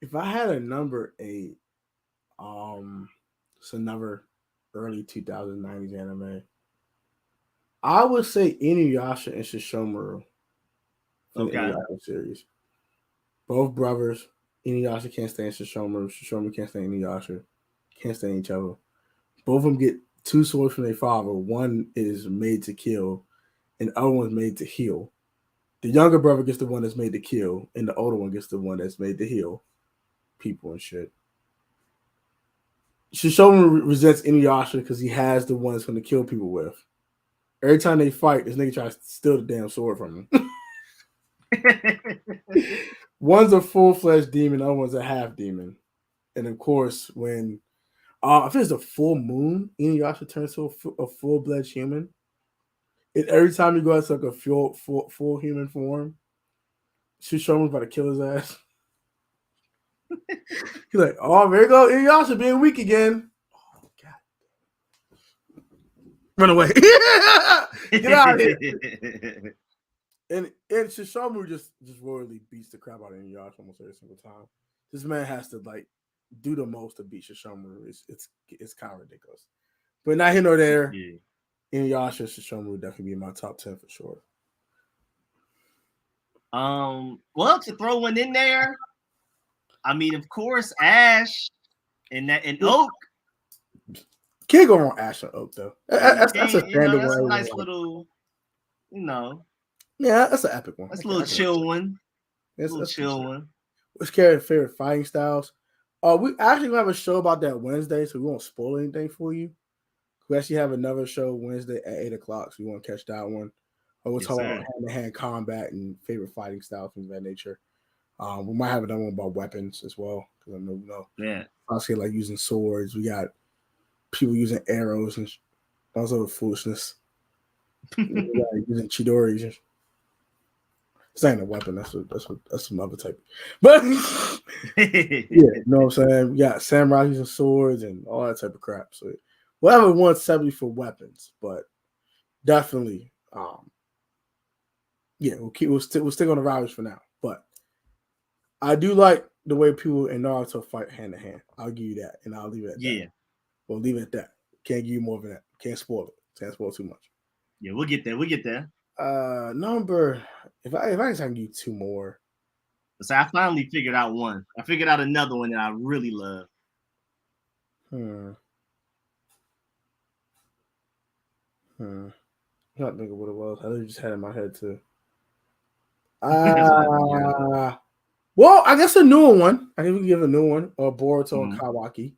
S1: If I had a number 8, it's another early 2090s anime. I would say Inuyasha and Sesshomaru from the Inuyasha series. Both brothers. Inuyasha can't stand Sesshomaru. Sesshomaru can't stand Inuyasha. Can't stand each other. Both of them get 2 swords from their father. One is made to kill, and the other one's made to heal. The younger brother gets the one that's made to kill, and the older one gets the one that's made to heal people and shit. Sesshomaru resents Inuyasha because he has the one that's going to kill people with. Every time they fight, this nigga tries to steal the damn sword from him. One's a full-fledged demon, the other one's a half demon. And of course, when if it's a full moon, Inuyasha turns to a full-blood human. And every time he goes like a full human form, Sesshomaru's about to kill his ass. He's like, oh, there you go, Inuyasha being weak again. Oh, God. Run away. Get out of here. And Sesshomaru just royally beats the crap out of Inuyasha almost every single time. This man has to like do the most to beat Sesshomaru. It's kind of ridiculous. But not here nor there. Yeah. Inuyasha and Sesshomaru definitely be in my top 10 for sure.
S2: Well, to throw one in there, I mean, of course, Ash and Oak.
S1: Can't go wrong Ash and Oak though. That's a standard one.
S2: That's a nice little. you know,
S1: Yeah, that's an epic one.
S2: that's a little chill one.
S1: It's
S2: A little chill one.
S1: What's Carrie's favorite fighting styles? We actually gonna have a show about that Wednesday, so we won't spoil anything for you. We actually have another show Wednesday at 8:00, so you want to catch that one. We'll
S2: Yes,
S1: talk
S2: sir.
S1: about hand-to-hand combat and favorite fighting styles, things of that nature. We might have another one about weapons as well, because I know,
S2: Yeah.
S1: I'll say like using swords. We got people using arrows and all sort of foolishness. We got using chidoris. It's not a weapon. That's some other type. But yeah, you know what I'm saying? We got samurais using swords and all that type of crap. So we'll have a 170 for weapons, but definitely, yeah, we'll stick on the Rivalries for now. But I do like the way people in Naruto fight hand to hand. I'll give you that, and I'll leave it at that. We'll leave it at that. Can't give you more than that. Can't spoil it. Can't spoil too much.
S2: Yeah, we'll get there. We'll get there.
S1: Number if I can give you two more.
S2: So I finally figured out one. I figured out another one that I really love.
S1: I can't think of what it was. I just had it in my head too. Well, I guess a newer one. I think we can give a new one. Boruto and Kawaki.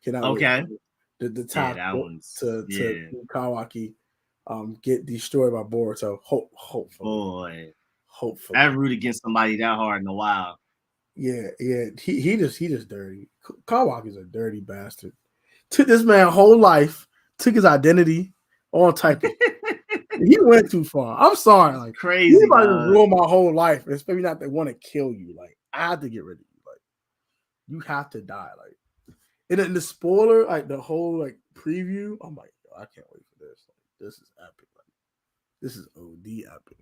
S1: Cannot wait. The top to Kawaki get destroyed by Boruto. Hopefully.
S2: I haven't rooted against somebody that hard in a while.
S1: Yeah. He just dirty. Kawaki's a dirty bastard. Took this man whole life, took his identity, all type of he went too far. I'm sorry. Like
S2: crazy.
S1: Anybody ruin my whole life, especially not they want to kill you. Like, I have to get rid of you. Like, you have to die. Like, in the spoiler, like the whole like preview, I'm like, I can't wait for this. Like, this is epic. Like, this is OD epic.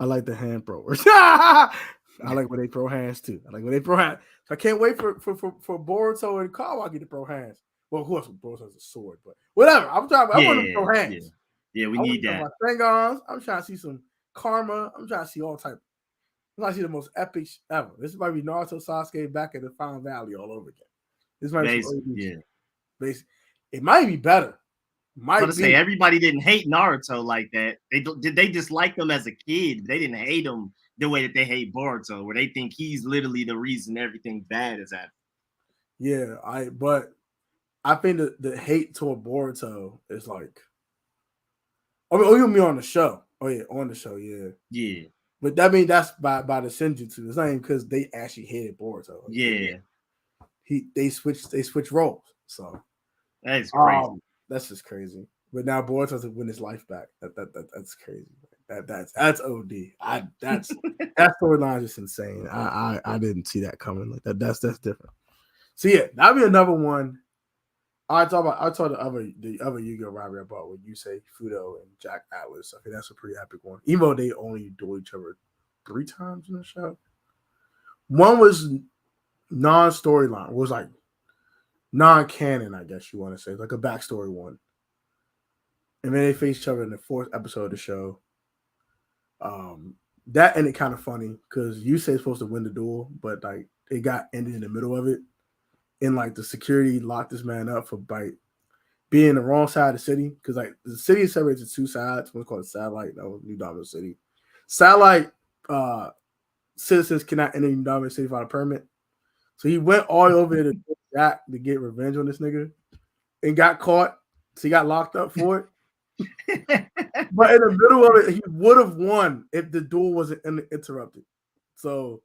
S1: I like the hand throwers. I like when they throw hands too. So I can't wait for Boruto and Kawaki to throw hands. Well, of course, Boruto has a sword, but whatever. I want them to throw hands.
S2: Yeah, we need that.
S1: I'm trying to see some karma. I'm trying to see all type. I'm trying to see the most epic ever. This might be Naruto Sasuke back in the Final Valley all over again. This might be it might be better.
S2: Say everybody didn't hate Naruto like that. They just like him as a kid. They didn't hate him the way that they hate Boruto, where they think he's literally the reason everything bad is happening.
S1: Yeah, but I think the hate toward Boruto is like, you mean on the show? Oh yeah, on the show, yeah.
S2: Yeah.
S1: But that means that's by the senjutsu. It's not even because they actually hated Boruto.
S2: Like,
S1: they switched roles. So
S2: that's crazy.
S1: That's just crazy. But now Boruto's to win his life back. That's crazy. That's OD. That storyline is just insane. I didn't see that coming. Like that. That's different. So yeah, that'd be another one. I talk the other Yu-Gi-Oh rivalry about what you say, Fudo and Jack Atlas. I think that's a pretty epic one. Even though they only duel each other 3 times in the show. One was non-storyline. It was like non-canon, I guess you want to say, like a backstory one. And then they face each other in the 4th episode of the show. That ended kind of funny because you say supposed to win the duel, but like it got ended in the middle of it. And like the security locked this man up for being the wrong side of the city. Because like the city is separated into 2 sides. One's called Satellite, that was New Domino City. Satellite citizens cannot enter New Domino City without a permit. So he went all over there to Jack to get revenge on this nigga and got caught. So he got locked up for it. But in the middle of it, he would have won if the duel wasn't interrupted. So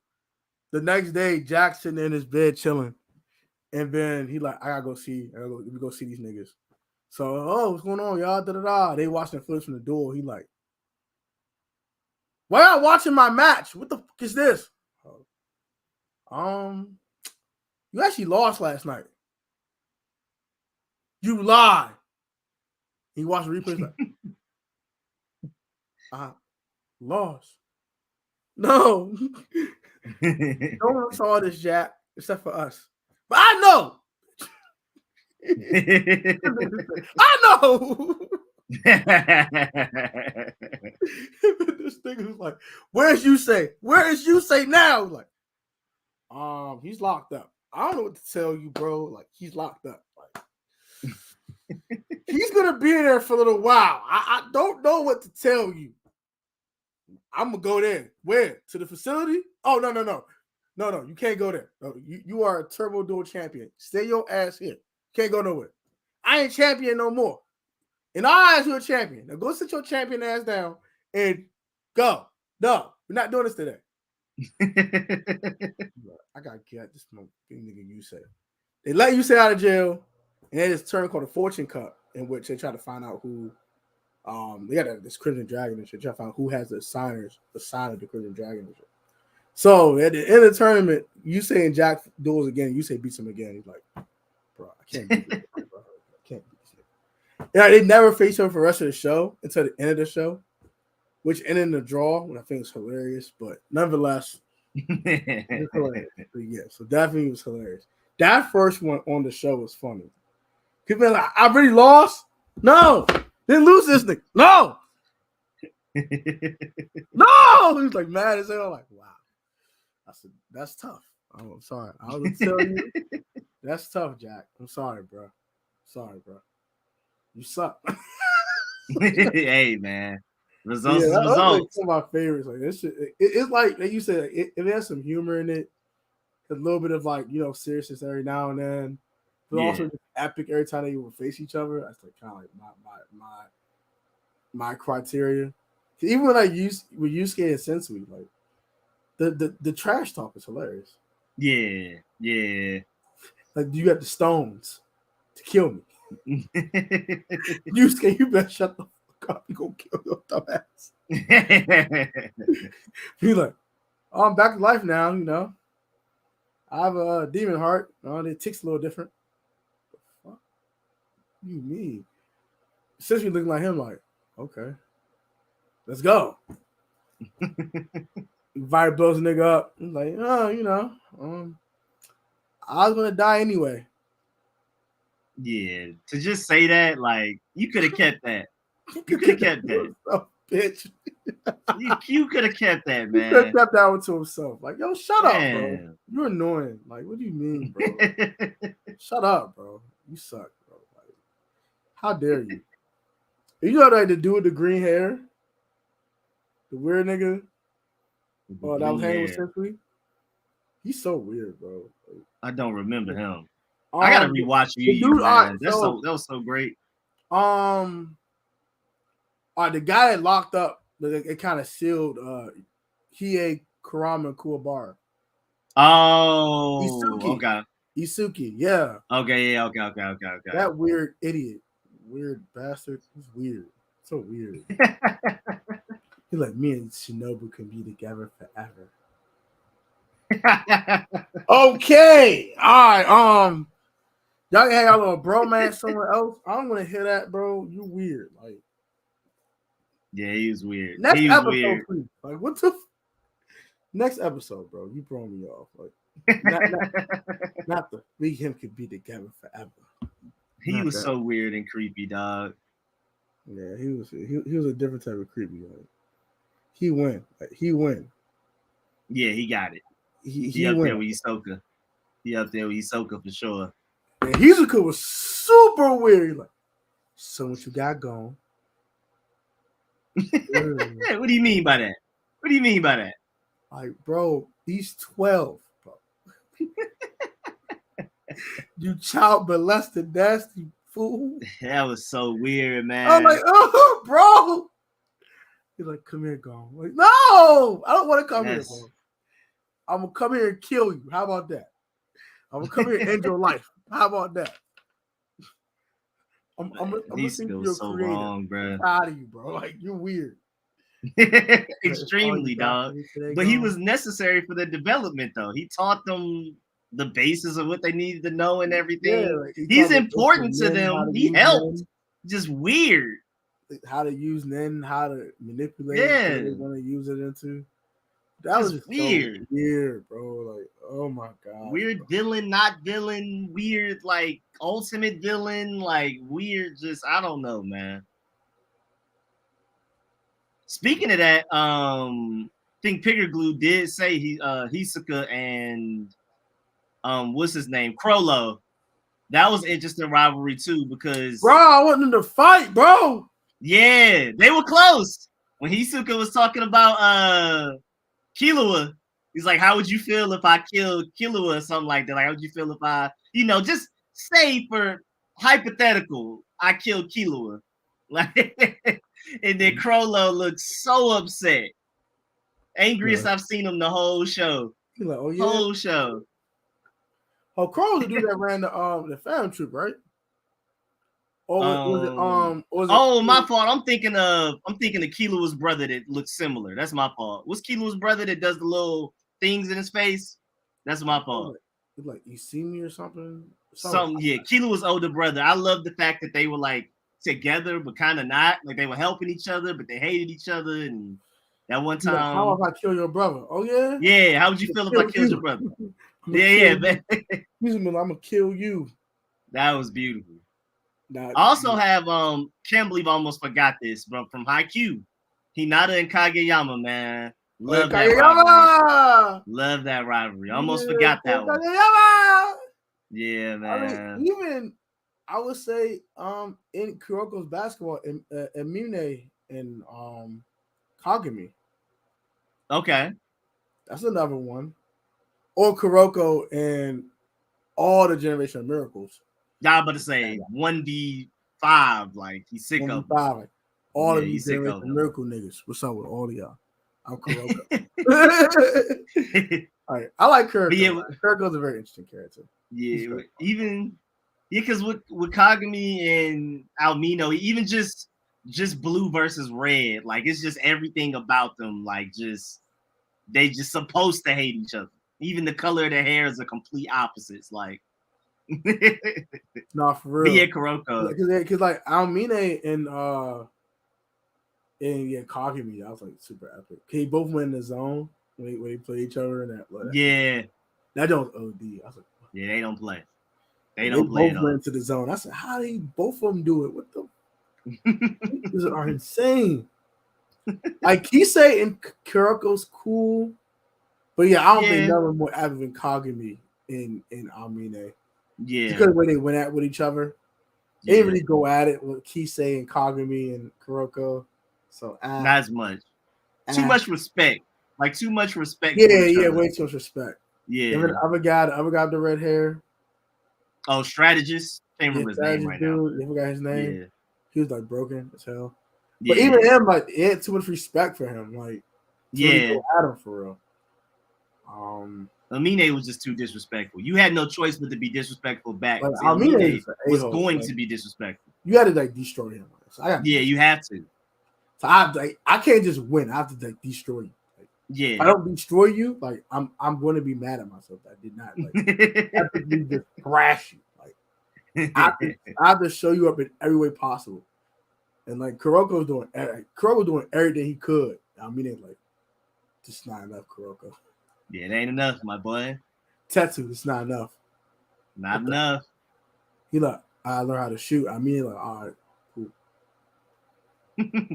S1: the next day, Jack's sitting in his bed chilling. And then he like, I gotta go see these niggas. So, what's going on, y'all? Da-da-da. They watching footage from the duel. He like, why y'all watching my match? What the fuck is this? You actually lost last night. You lie. He watched the replays like, I lost. No. No one saw this, Jack, except for us. But I know. I know. This nigga was like, where's Yusei? Where is Yusei now? Like, he's locked up. I don't know what to tell you, bro. Like, he's locked up. Like, He's gonna be there for a little while. I don't know what to tell you. I'm gonna go there. Where? To the facility? Oh no. You can't go there. No, you are a Turbo Duel champion. Stay your ass here. Can't go nowhere. I ain't champion no more. In our eyes, you're a champion. Now go sit your champion ass down and go. No, we're not doing this today. I gotta get this nigga you say. They let you stay out of jail, and they just turn called the Fortune Cup, in which they try to find out who. They got this Crimson Dragon and shit. Try to find out who has the sign of the Crimson Dragon and shit. So at the end of the tournament, you say and Jack duels again. You say beats him again. He's like, bro, I can't beat this, bro. I can't beat this. Yeah, they never face him for the rest of the show until the end of the show, which ended in a draw, which I think is hilarious. But nonetheless, it's hilarious. Yeah, so definitely was hilarious. That first one on the show was funny. People are like, I really lost? No, didn't lose this thing. No. No, he was like mad as hell. Like, wow. I said, that's tough. I'm sorry. I was telling you, that's tough, Jack. I'm sorry, bro. Sorry, bro. You suck.
S2: Hey, man. Results is
S1: That's
S2: results.
S1: like some of my favorites. Like this shit, it's like you said, it has some humor in it, a little bit of like seriousness every now and then, but also just epic every time they would face each other. That's like kind of like my criteria. Even when I use with Yusuke and Sensui, like the trash talk is hilarious.
S2: Yeah.
S1: Like you got the stones to kill me. Yusuke, you better shut the fuck up. You gonna kill your dumbass. He's like, oh, I'm back to life now. I have a demon heart. It ticks a little different. What the fuck you mean? Essentially looking like him, like, okay, let's go. Fire blows the nigga up. He's like, oh, I was gonna die anyway.
S2: Yeah, to just say that, like, you could have kept that. You could have kept that.
S1: Oh, bitch.
S2: You could have kept that, man.
S1: He could have kept that one to himself. Like, yo, shut up, bro. You're annoying. Like, what do you mean, bro? Shut up, bro. You suck, bro. Like, how dare you? You know that the dude with the green hair? The weird nigga? Oh, that was hanging with Simply? He's so weird, bro. Like,
S2: I don't remember him. I gotta rewatch you,
S1: dude,
S2: man. That was so great.
S1: The guy that locked up, it kind of sealed Hiei, Kurama, and Kuwabara.
S2: Oh, okay.
S1: Isuki, yeah.
S2: Okay, yeah, okay.
S1: That weird idiot, weird bastard. He's weird. So weird. He's like, me and Shinobu can be together forever. Okay, all right. Y'all can hang out with a bromance somewhere else. I don't want to hear that, bro. You weird, like.
S2: Yeah, he was weird.
S1: Next
S2: he was
S1: episode,
S2: weird.
S1: please. Like, what the next episode, bro? You throwing me off. Like, not the me and him could be together forever.
S2: He was so weird and creepy, dog.
S1: Yeah, he was a different type of creepy. Like, he win.
S2: Yeah, he got it. He up there with Hisoka. He up there with Hisoka for sure.
S1: And Hisoka was super weird. Like, so what you got going?
S2: What do you mean by that?
S1: Like, bro, he's 12, bro. You child molested, nasty fool.
S2: That was so weird, man.
S1: I'm like, oh, bro. He's like, come here, Gong. Like, no, I don't want to come here, bro. I'm gonna come here and kill you. How about that? I'm gonna come here and end your life. How about that? I'm gonna think you're so creative. Wrong, bro. I'm proud of you, bro. Like, you're weird.
S2: Extremely, dog. But he was necessary for the development, though. He taught them the basis of what they needed to know and everything. Yeah, like he's important to them. He helped. Just weird.
S1: How to use Nen, how to manipulate it, what they're gonna use it into. That was just weird. So weird, bro. Like, oh my god.
S2: Weird villain, not villain, weird, like ultimate villain, like weird, just I don't know, man. Speaking of that, I think Pickerglue did say Hisoka and what's his name? Crollo. That was interesting rivalry too because
S1: bro, I want them to fight, bro.
S2: Yeah, they were close. When Hisoka was talking about Killua, he's like, "How would you feel if I killed Killua or something like that? Like, how would you feel if I, just say for hypothetical, I killed Killua?" Like, and then Crollo looks so upset, angriest I've seen him the whole show.
S1: He's like, "Oh yeah,
S2: whole show."
S1: Oh, Crollo the dude that ran the family troop, right? Or was it?
S2: Oh, my fault. I'm thinking of Killua's brother that looks similar. That's my fault. What's Killua's brother that does the little things in his face? That's my fault.
S1: Like you see me or something?
S2: Yeah. Killua's older brother. I love the fact that they were like together, but kind of not. Like they were helping each other, but they hated each other. And that one time,
S1: like, how if I kill your brother? Oh yeah.
S2: Yeah. How would you feel if I killed your brother? Yeah, man.
S1: I'm gonna kill you.
S2: That was beautiful. I also have can't believe I almost forgot this, but from Haikyuu, Hinata and Kageyama, man. Love that rivalry. Love that rivalry. Almost forgot that one. Yeah, man.
S1: I mean, even I would say in Kuroko's basketball, Mine and Kagami.
S2: Okay.
S1: That's another one. Or Kuroko and all the Generation of Miracles.
S2: Yeah, I'm about to say 1v5, like he's sick of
S1: 5, like, all of these Generation of Miracle niggas. What's up with all of y'all? I'm Kuroko. All right, I like Kuroko. Kuroko's a very interesting character.
S2: Yeah, because with Kagami and Almino, even just blue versus red, like it's just everything about them, like they just supposed to hate each other. Even the color of their hair is a complete opposites, like.
S1: No, for real.
S2: But yeah, Kuroko.
S1: Because like Almine and Kagami, I was like super epic. They both went in the zone when they play each other and that.
S2: Yeah,
S1: that don't OD. I was like,
S2: yeah, they don't play. They
S1: both went into the zone. I said, how did both of them do it? What the? These are insane. Like Kisei and Kuroko's cool, but yeah, I don't think none of them more active than Kagami and Almine.
S2: Yeah,
S1: because the way they went at with each other, they didn't really go at it with Kisei and Kagami and Kuroko. So
S2: not as much. Too much respect. Like too much respect.
S1: Yeah, way too much respect.
S2: Yeah.
S1: The other guy with the red hair.
S2: Oh, strategist. Can't remember his name right now.
S1: I forgot his name. Yeah. He was like broken as hell.
S2: Yeah.
S1: But even him, like, he had too much respect for him. Like, go at him for real.
S2: Amine was just too disrespectful. You had no choice but to be disrespectful back. Like, Amine was going to be disrespectful.
S1: You had to like destroy him. So
S2: you have to.
S1: So I can't just win. I have to like destroy you. Like, if I don't destroy you, like I'm going to be mad at myself. I did not like. I have to just thrash you. Like I have to show you up in every way possible. And like Kuroko's doing everything he could. I mean, it's like just not enough, Kuroko.
S2: Yeah, it ain't enough, my boy.
S1: Tetsu, it's not enough.
S2: Not enough.
S1: He like, I learned how to shoot. I mean, like, all right, cool.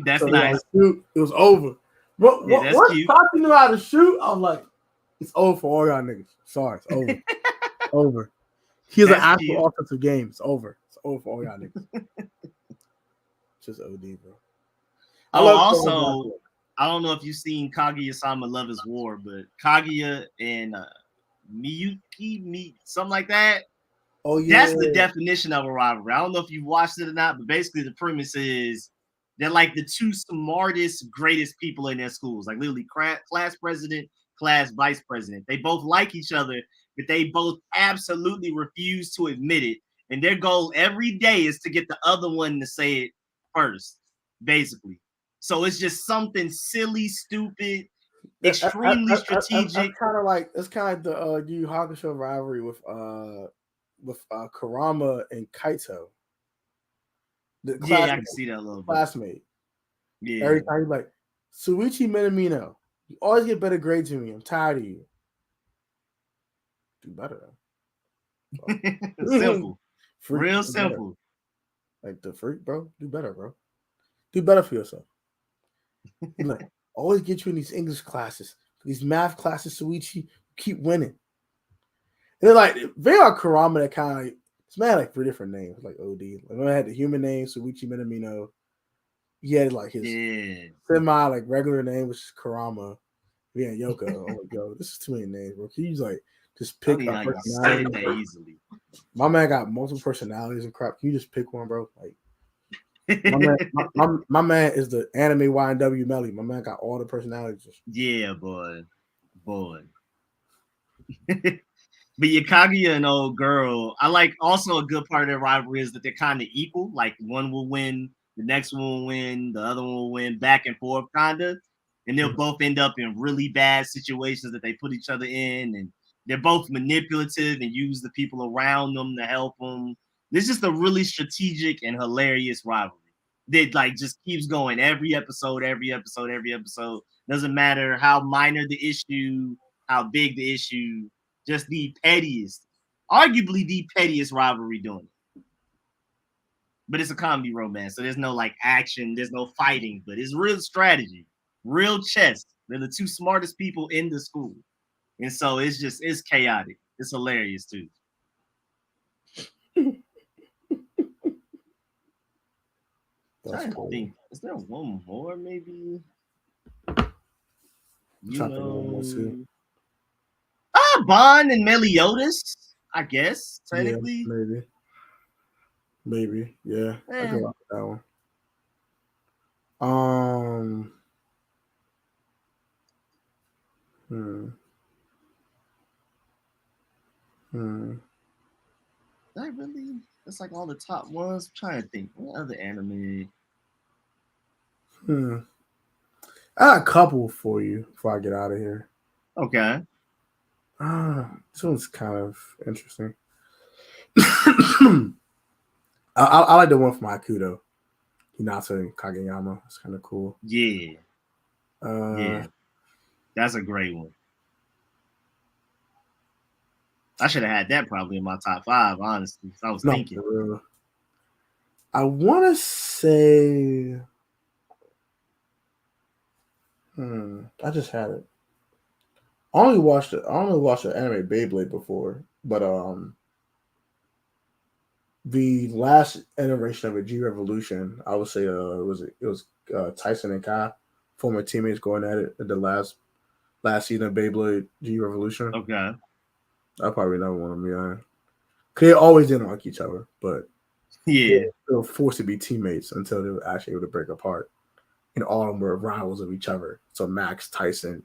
S2: That's nice.
S1: Shoot, it was over. Once Tati knew how to shoot, I was like, it's over for all y'all niggas. Sorry, it's over. Over. He's an actual offensive game. It's over. It's over for all y'all niggas. Just OD, bro.
S2: I don't know if you've seen Kaguya-sama Love is War, but Kaguya and Miyuki meet something like that.
S1: Oh yeah,
S2: that's the definition of a rivalry. I don't know if you've watched it or not, but basically the premise is they're like the two smartest, greatest people in their schools, like literally class president, class vice president. They both like each other, but they both absolutely refuse to admit it. And their goal every day is to get the other one to say it first, basically. So it's just something silly, stupid, extremely strategic.
S1: It's kind of the Yu Yu Hakusho rivalry with Kurama and Kaito.
S2: I can see that a little bit.
S1: Classmate. Yeah. Every time he's like, Suichi Minamino, you always get better grades than me. I'm tired of you. Do better.
S2: Simple. Real simple.
S1: Better. Like the freak, bro. Do better, bro. Do better for yourself. Like, always get you in these English classes, these math classes, Suichi, keep winning. And they're like, they are Kurama that kind of This man had like 3 different names, like OD. Like, man had the human name, Suichi Minamino. He had like his semi like regular name, which is Karama. Yeah, Yoko. I'm like, yo, this is too many names, bro. Can you like just pick a personality?
S2: That easily.
S1: My man got multiple personalities and crap. Can you just pick one, bro? Like my man is the anime YNW Melly. My man got all the personalities.
S2: Yeah, boy. But yeah, Kaguya and old girl, I like also a good part of their rivalry is that they're kind of equal. Like one will win, the next one will win, the other one will win, back and forth, kind of. And they'll both end up in really bad situations that they put each other in. And they're both manipulative and use the people around them to help them. It's just a really strategic and hilarious rivalry that like just keeps going every episode. Doesn't matter how minor the issue, how big the issue, just the pettiest, arguably the pettiest rivalry doing it. But it's a comedy romance, so there's no like action, there's no fighting, but it's real strategy, real chess. They're the 2 smartest people in the school. And so it's chaotic. It's hilarious too. That's cool. Think, is there one more maybe? Bond and Meliodas, I guess, technically.
S1: Yeah, maybe. Yeah. I can rock that one.
S2: That really? That's like all the top ones. I'm trying to think. What other anime?
S1: I got a couple for you before I get out of here.
S2: Okay.
S1: This one's kind of interesting. I like the one from Akudo. Hinata and Kageyama. It's kind of cool.
S2: Yeah. Yeah. That's a great one. I should have had that probably in my top 5, honestly. I was thinking.
S1: I want to say... I just had it. I only watched the anime Beyblade before, but the last iteration of a G Revolution, I would say it was Tyson and Kai, former teammates, going at it at the last season of Beyblade G Revolution.
S2: Okay.
S1: I probably never want to be on. They always didn't like each other, but they were forced to be teammates until they were actually able to break apart. And all of them were rivals of each other. So Max, Tyson,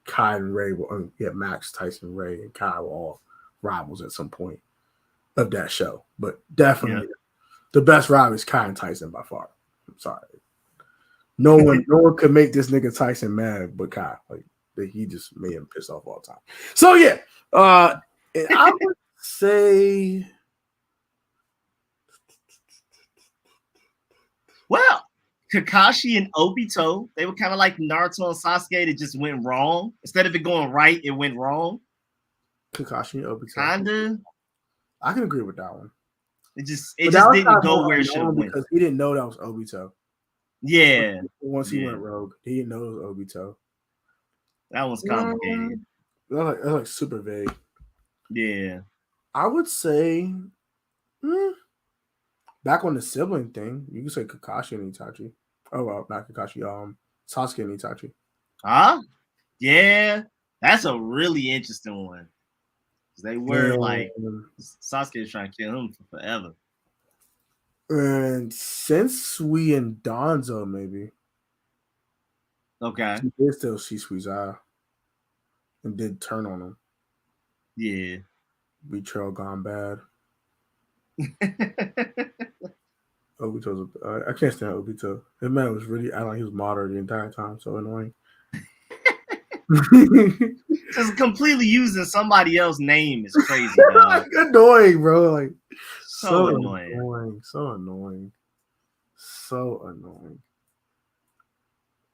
S1: Kai, and Ray were Max, Tyson, Ray, and Kai were all rivals at some point of that show. But definitely the best rival is Kai and Tyson by far. I'm sorry. No one could make this nigga Tyson mad but Kai. Like he just made him pissed off all the time. So yeah. I would say,
S2: well, Kakashi and Obito, they were kind of like Naruto and Sasuke that just went wrong. Instead of it going right, it went wrong.
S1: Kakashi and Obito.
S2: Kinda.
S1: I can agree with that one.
S2: It just didn't go where it should have went.
S1: Because he didn't know that was Obito.
S2: Yeah.
S1: Once he went rogue, he didn't know it was Obito.
S2: That was complicated.
S1: That's like super vague.
S2: Yeah.
S1: I would say back on the sibling thing, you can say Kakashi and Itachi. Oh well, not Kakashi, Sasuke and Itachi.
S2: Huh? Yeah. That's a really interesting one. They were like Sasuke was trying to kill him for forever.
S1: And since we in Donzo, maybe.
S2: Okay.
S1: She did still see Squeeze's eye and did turn on him.
S2: Yeah.
S1: Betrayal gone bad. Obito's I can't stand Obito. That man was really acting like he was moderate the entire time. So annoying.
S2: Just completely using somebody else's name is crazy, dog.
S1: Annoying, bro. Like
S2: so annoying.
S1: So annoying.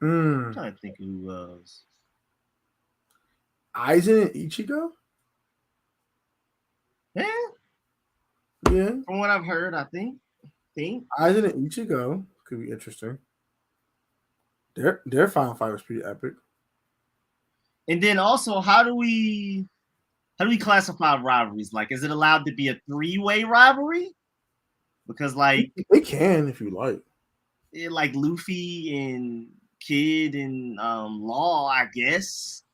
S2: I'm trying to think of who was.
S1: Aizen and Ichigo?
S2: Yeah. From what I've heard, I think.
S1: Aizen and Ichigo could be interesting. Their final fight was pretty epic.
S2: And then also, have How do we classify rivalries? Like, is it allowed to be a 3-way rivalry? Because like
S1: They can if you like.
S2: Like Luffy and Kid and Law, I guess.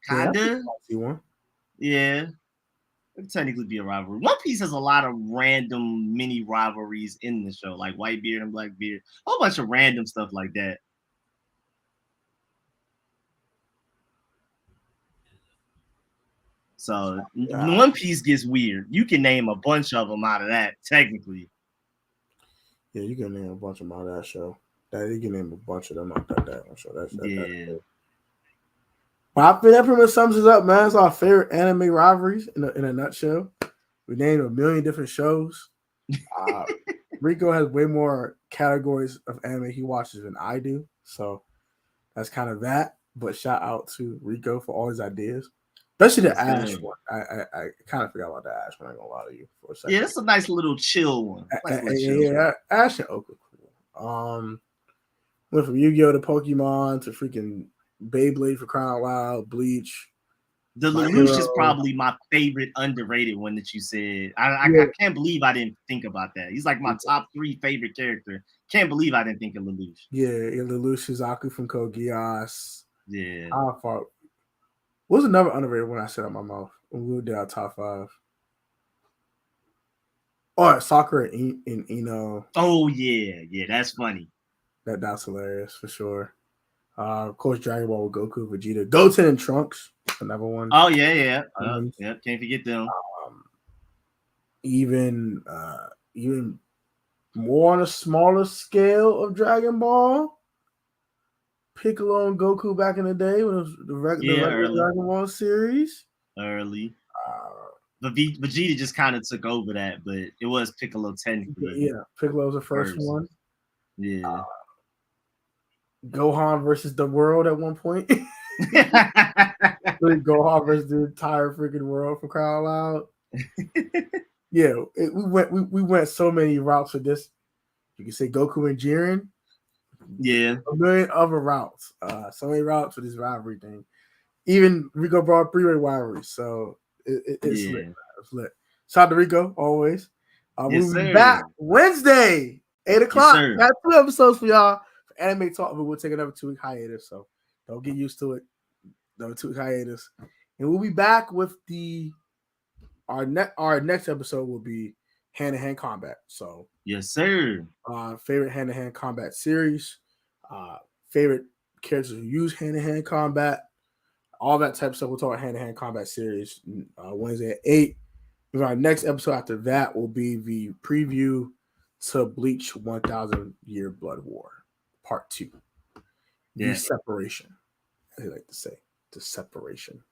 S2: Kinda.
S1: Yeah, one.
S2: Yeah. It could technically be a rivalry. One Piece has a lot of random mini rivalries in the show, like Whitebeard and Blackbeard. A whole bunch of random stuff like that. So One Piece gets weird. You can name a bunch of them out of that, technically.
S1: Yeah, you can name a bunch of them out of that show. You can name a bunch of them out of that show. That's cool. But I think that pretty much sums it up, man. It's our favorite anime rivalries in a nutshell. We named a million different shows. Rico has way more categories of anime he watches than I do. So that's kind of that. But shout out to Rico for all his ideas. Especially the Ash one. I kind of forgot about the Ash one. I'm going to lie to you for a second.
S2: Yeah, it's a nice little chill one.
S1: Ash and Oka cool. Went from Yu-Gi-Oh! To Pokemon to freaking Beyblade for crying out loud, Bleach.
S2: The Lelouch is probably my favorite underrated one that you said. I can't believe I didn't think about that. He's like my top 3 favorite character. Can't believe I didn't think of Lelouch.
S1: Yeah, Lelouch, Shizaku from Code Geass.
S2: Yeah.
S1: What was another underrated one I said out my mouth when we did our top 5? Oh, Sakura and Ino.
S2: Oh, yeah, that's funny.
S1: That's hilarious for sure. Of course, Dragon Ball with Goku, Vegeta, Goten, and Trunks. Another one.
S2: Oh yeah. Can't forget them.
S1: Even more on a smaller scale of Dragon Ball, Piccolo and Goku back in the day when it was the regular Dragon Ball series.
S2: Early. Vegeta just kind of took over that, but it was Piccolo technically.
S1: Yeah, Piccolo was the first one.
S2: Yeah.
S1: Gohan versus the world at one point. Gohan versus the entire freaking world for crying out loud. Yeah, we went so many routes for this. You can say Goku and Jiren.
S2: Yeah,
S1: a million other routes. So many routes for this rivalry thing. Even Rico brought 3-way rivalries, so it's lit. It's lit. Shout out to Rico always. We'll be back Wednesday, 8:00. Got 2 episodes for y'all. Anime Talk, but we'll take another 2-week hiatus, so don't get used to it. Another 2-week hiatus, and we'll be back with our next episode will be hand-to-hand combat. So
S2: yes, sir.
S1: Favorite hand-to-hand combat series, favorite characters who use hand-to-hand combat, all that type of stuff. We'll talk about hand-to-hand combat series Wednesday at 8. And our next episode after that will be the preview to Bleach 1000 Year Blood War. Part 2. The separation, as they like to say, the separation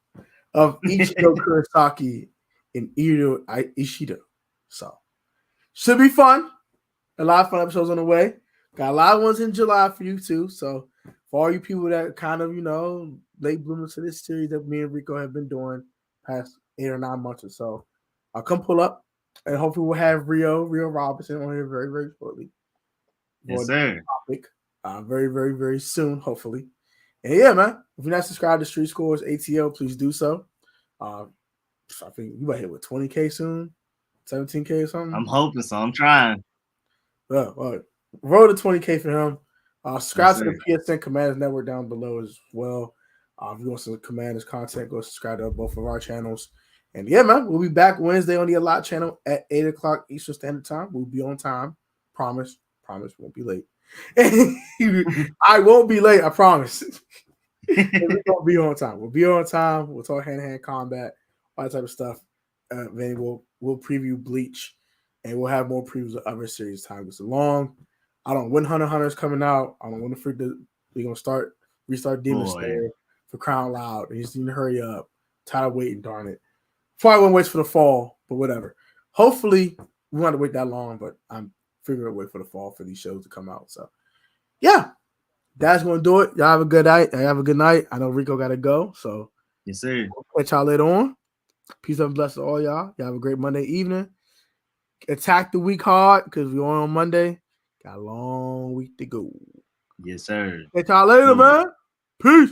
S1: of Ichigo Kurosaki and Iro Ishida. So, should be fun. A lot of fun episodes on the way. Got a lot of ones in July for you too. So, for all you people that kind of, late bloomers to this series that me and Rico have been doing past 8 or 9 months or so, I'll come pull up and hopefully we'll have Rio Robinson on here very, very shortly.
S2: Yes, sir.
S1: Topic. Very, very, very soon, hopefully. And yeah, man, if you're not subscribed to Street Scores ATL, please do so. I think you might hit with 20K soon, 17K or something.
S2: I'm hoping so. I'm trying.
S1: Roll to 20K for him. Subscribe to the PSN Commanders Network down below as well. If you want some Commanders content, go subscribe to both of our channels. And yeah, man, we'll be back Wednesday on the A.L.O.T channel at 8:00 Eastern Standard Time. We'll be on time. Promise, won't be late. I won't be late, I promise. We're gonna be on time. We'll be on time. We'll talk hand-to-hand combat, all that type of stuff. Then we'll preview Bleach, and we'll have more previews of other series time goes along. I don't know when Hunter is coming out. I don't want to we're gonna restart Demon Slayer for crying loud. You just need to hurry up. Tired of waiting, darn it. Probably won't wait for the fall, but whatever. Hopefully we won't have to wait that long, but I'm figuring a way for the fall for these shows to come out. So yeah. That's going to do it. Y'all have a good night. I know Rico got to go. So,
S2: yes, sir.
S1: We'll catch y'all later on. Peace and blessings to all y'all. Y'all have a great Monday evening. Attack the week hard because we're on Monday. Got a long week to go.
S2: Yes, sir.
S1: Catch y'all later, man. Peace.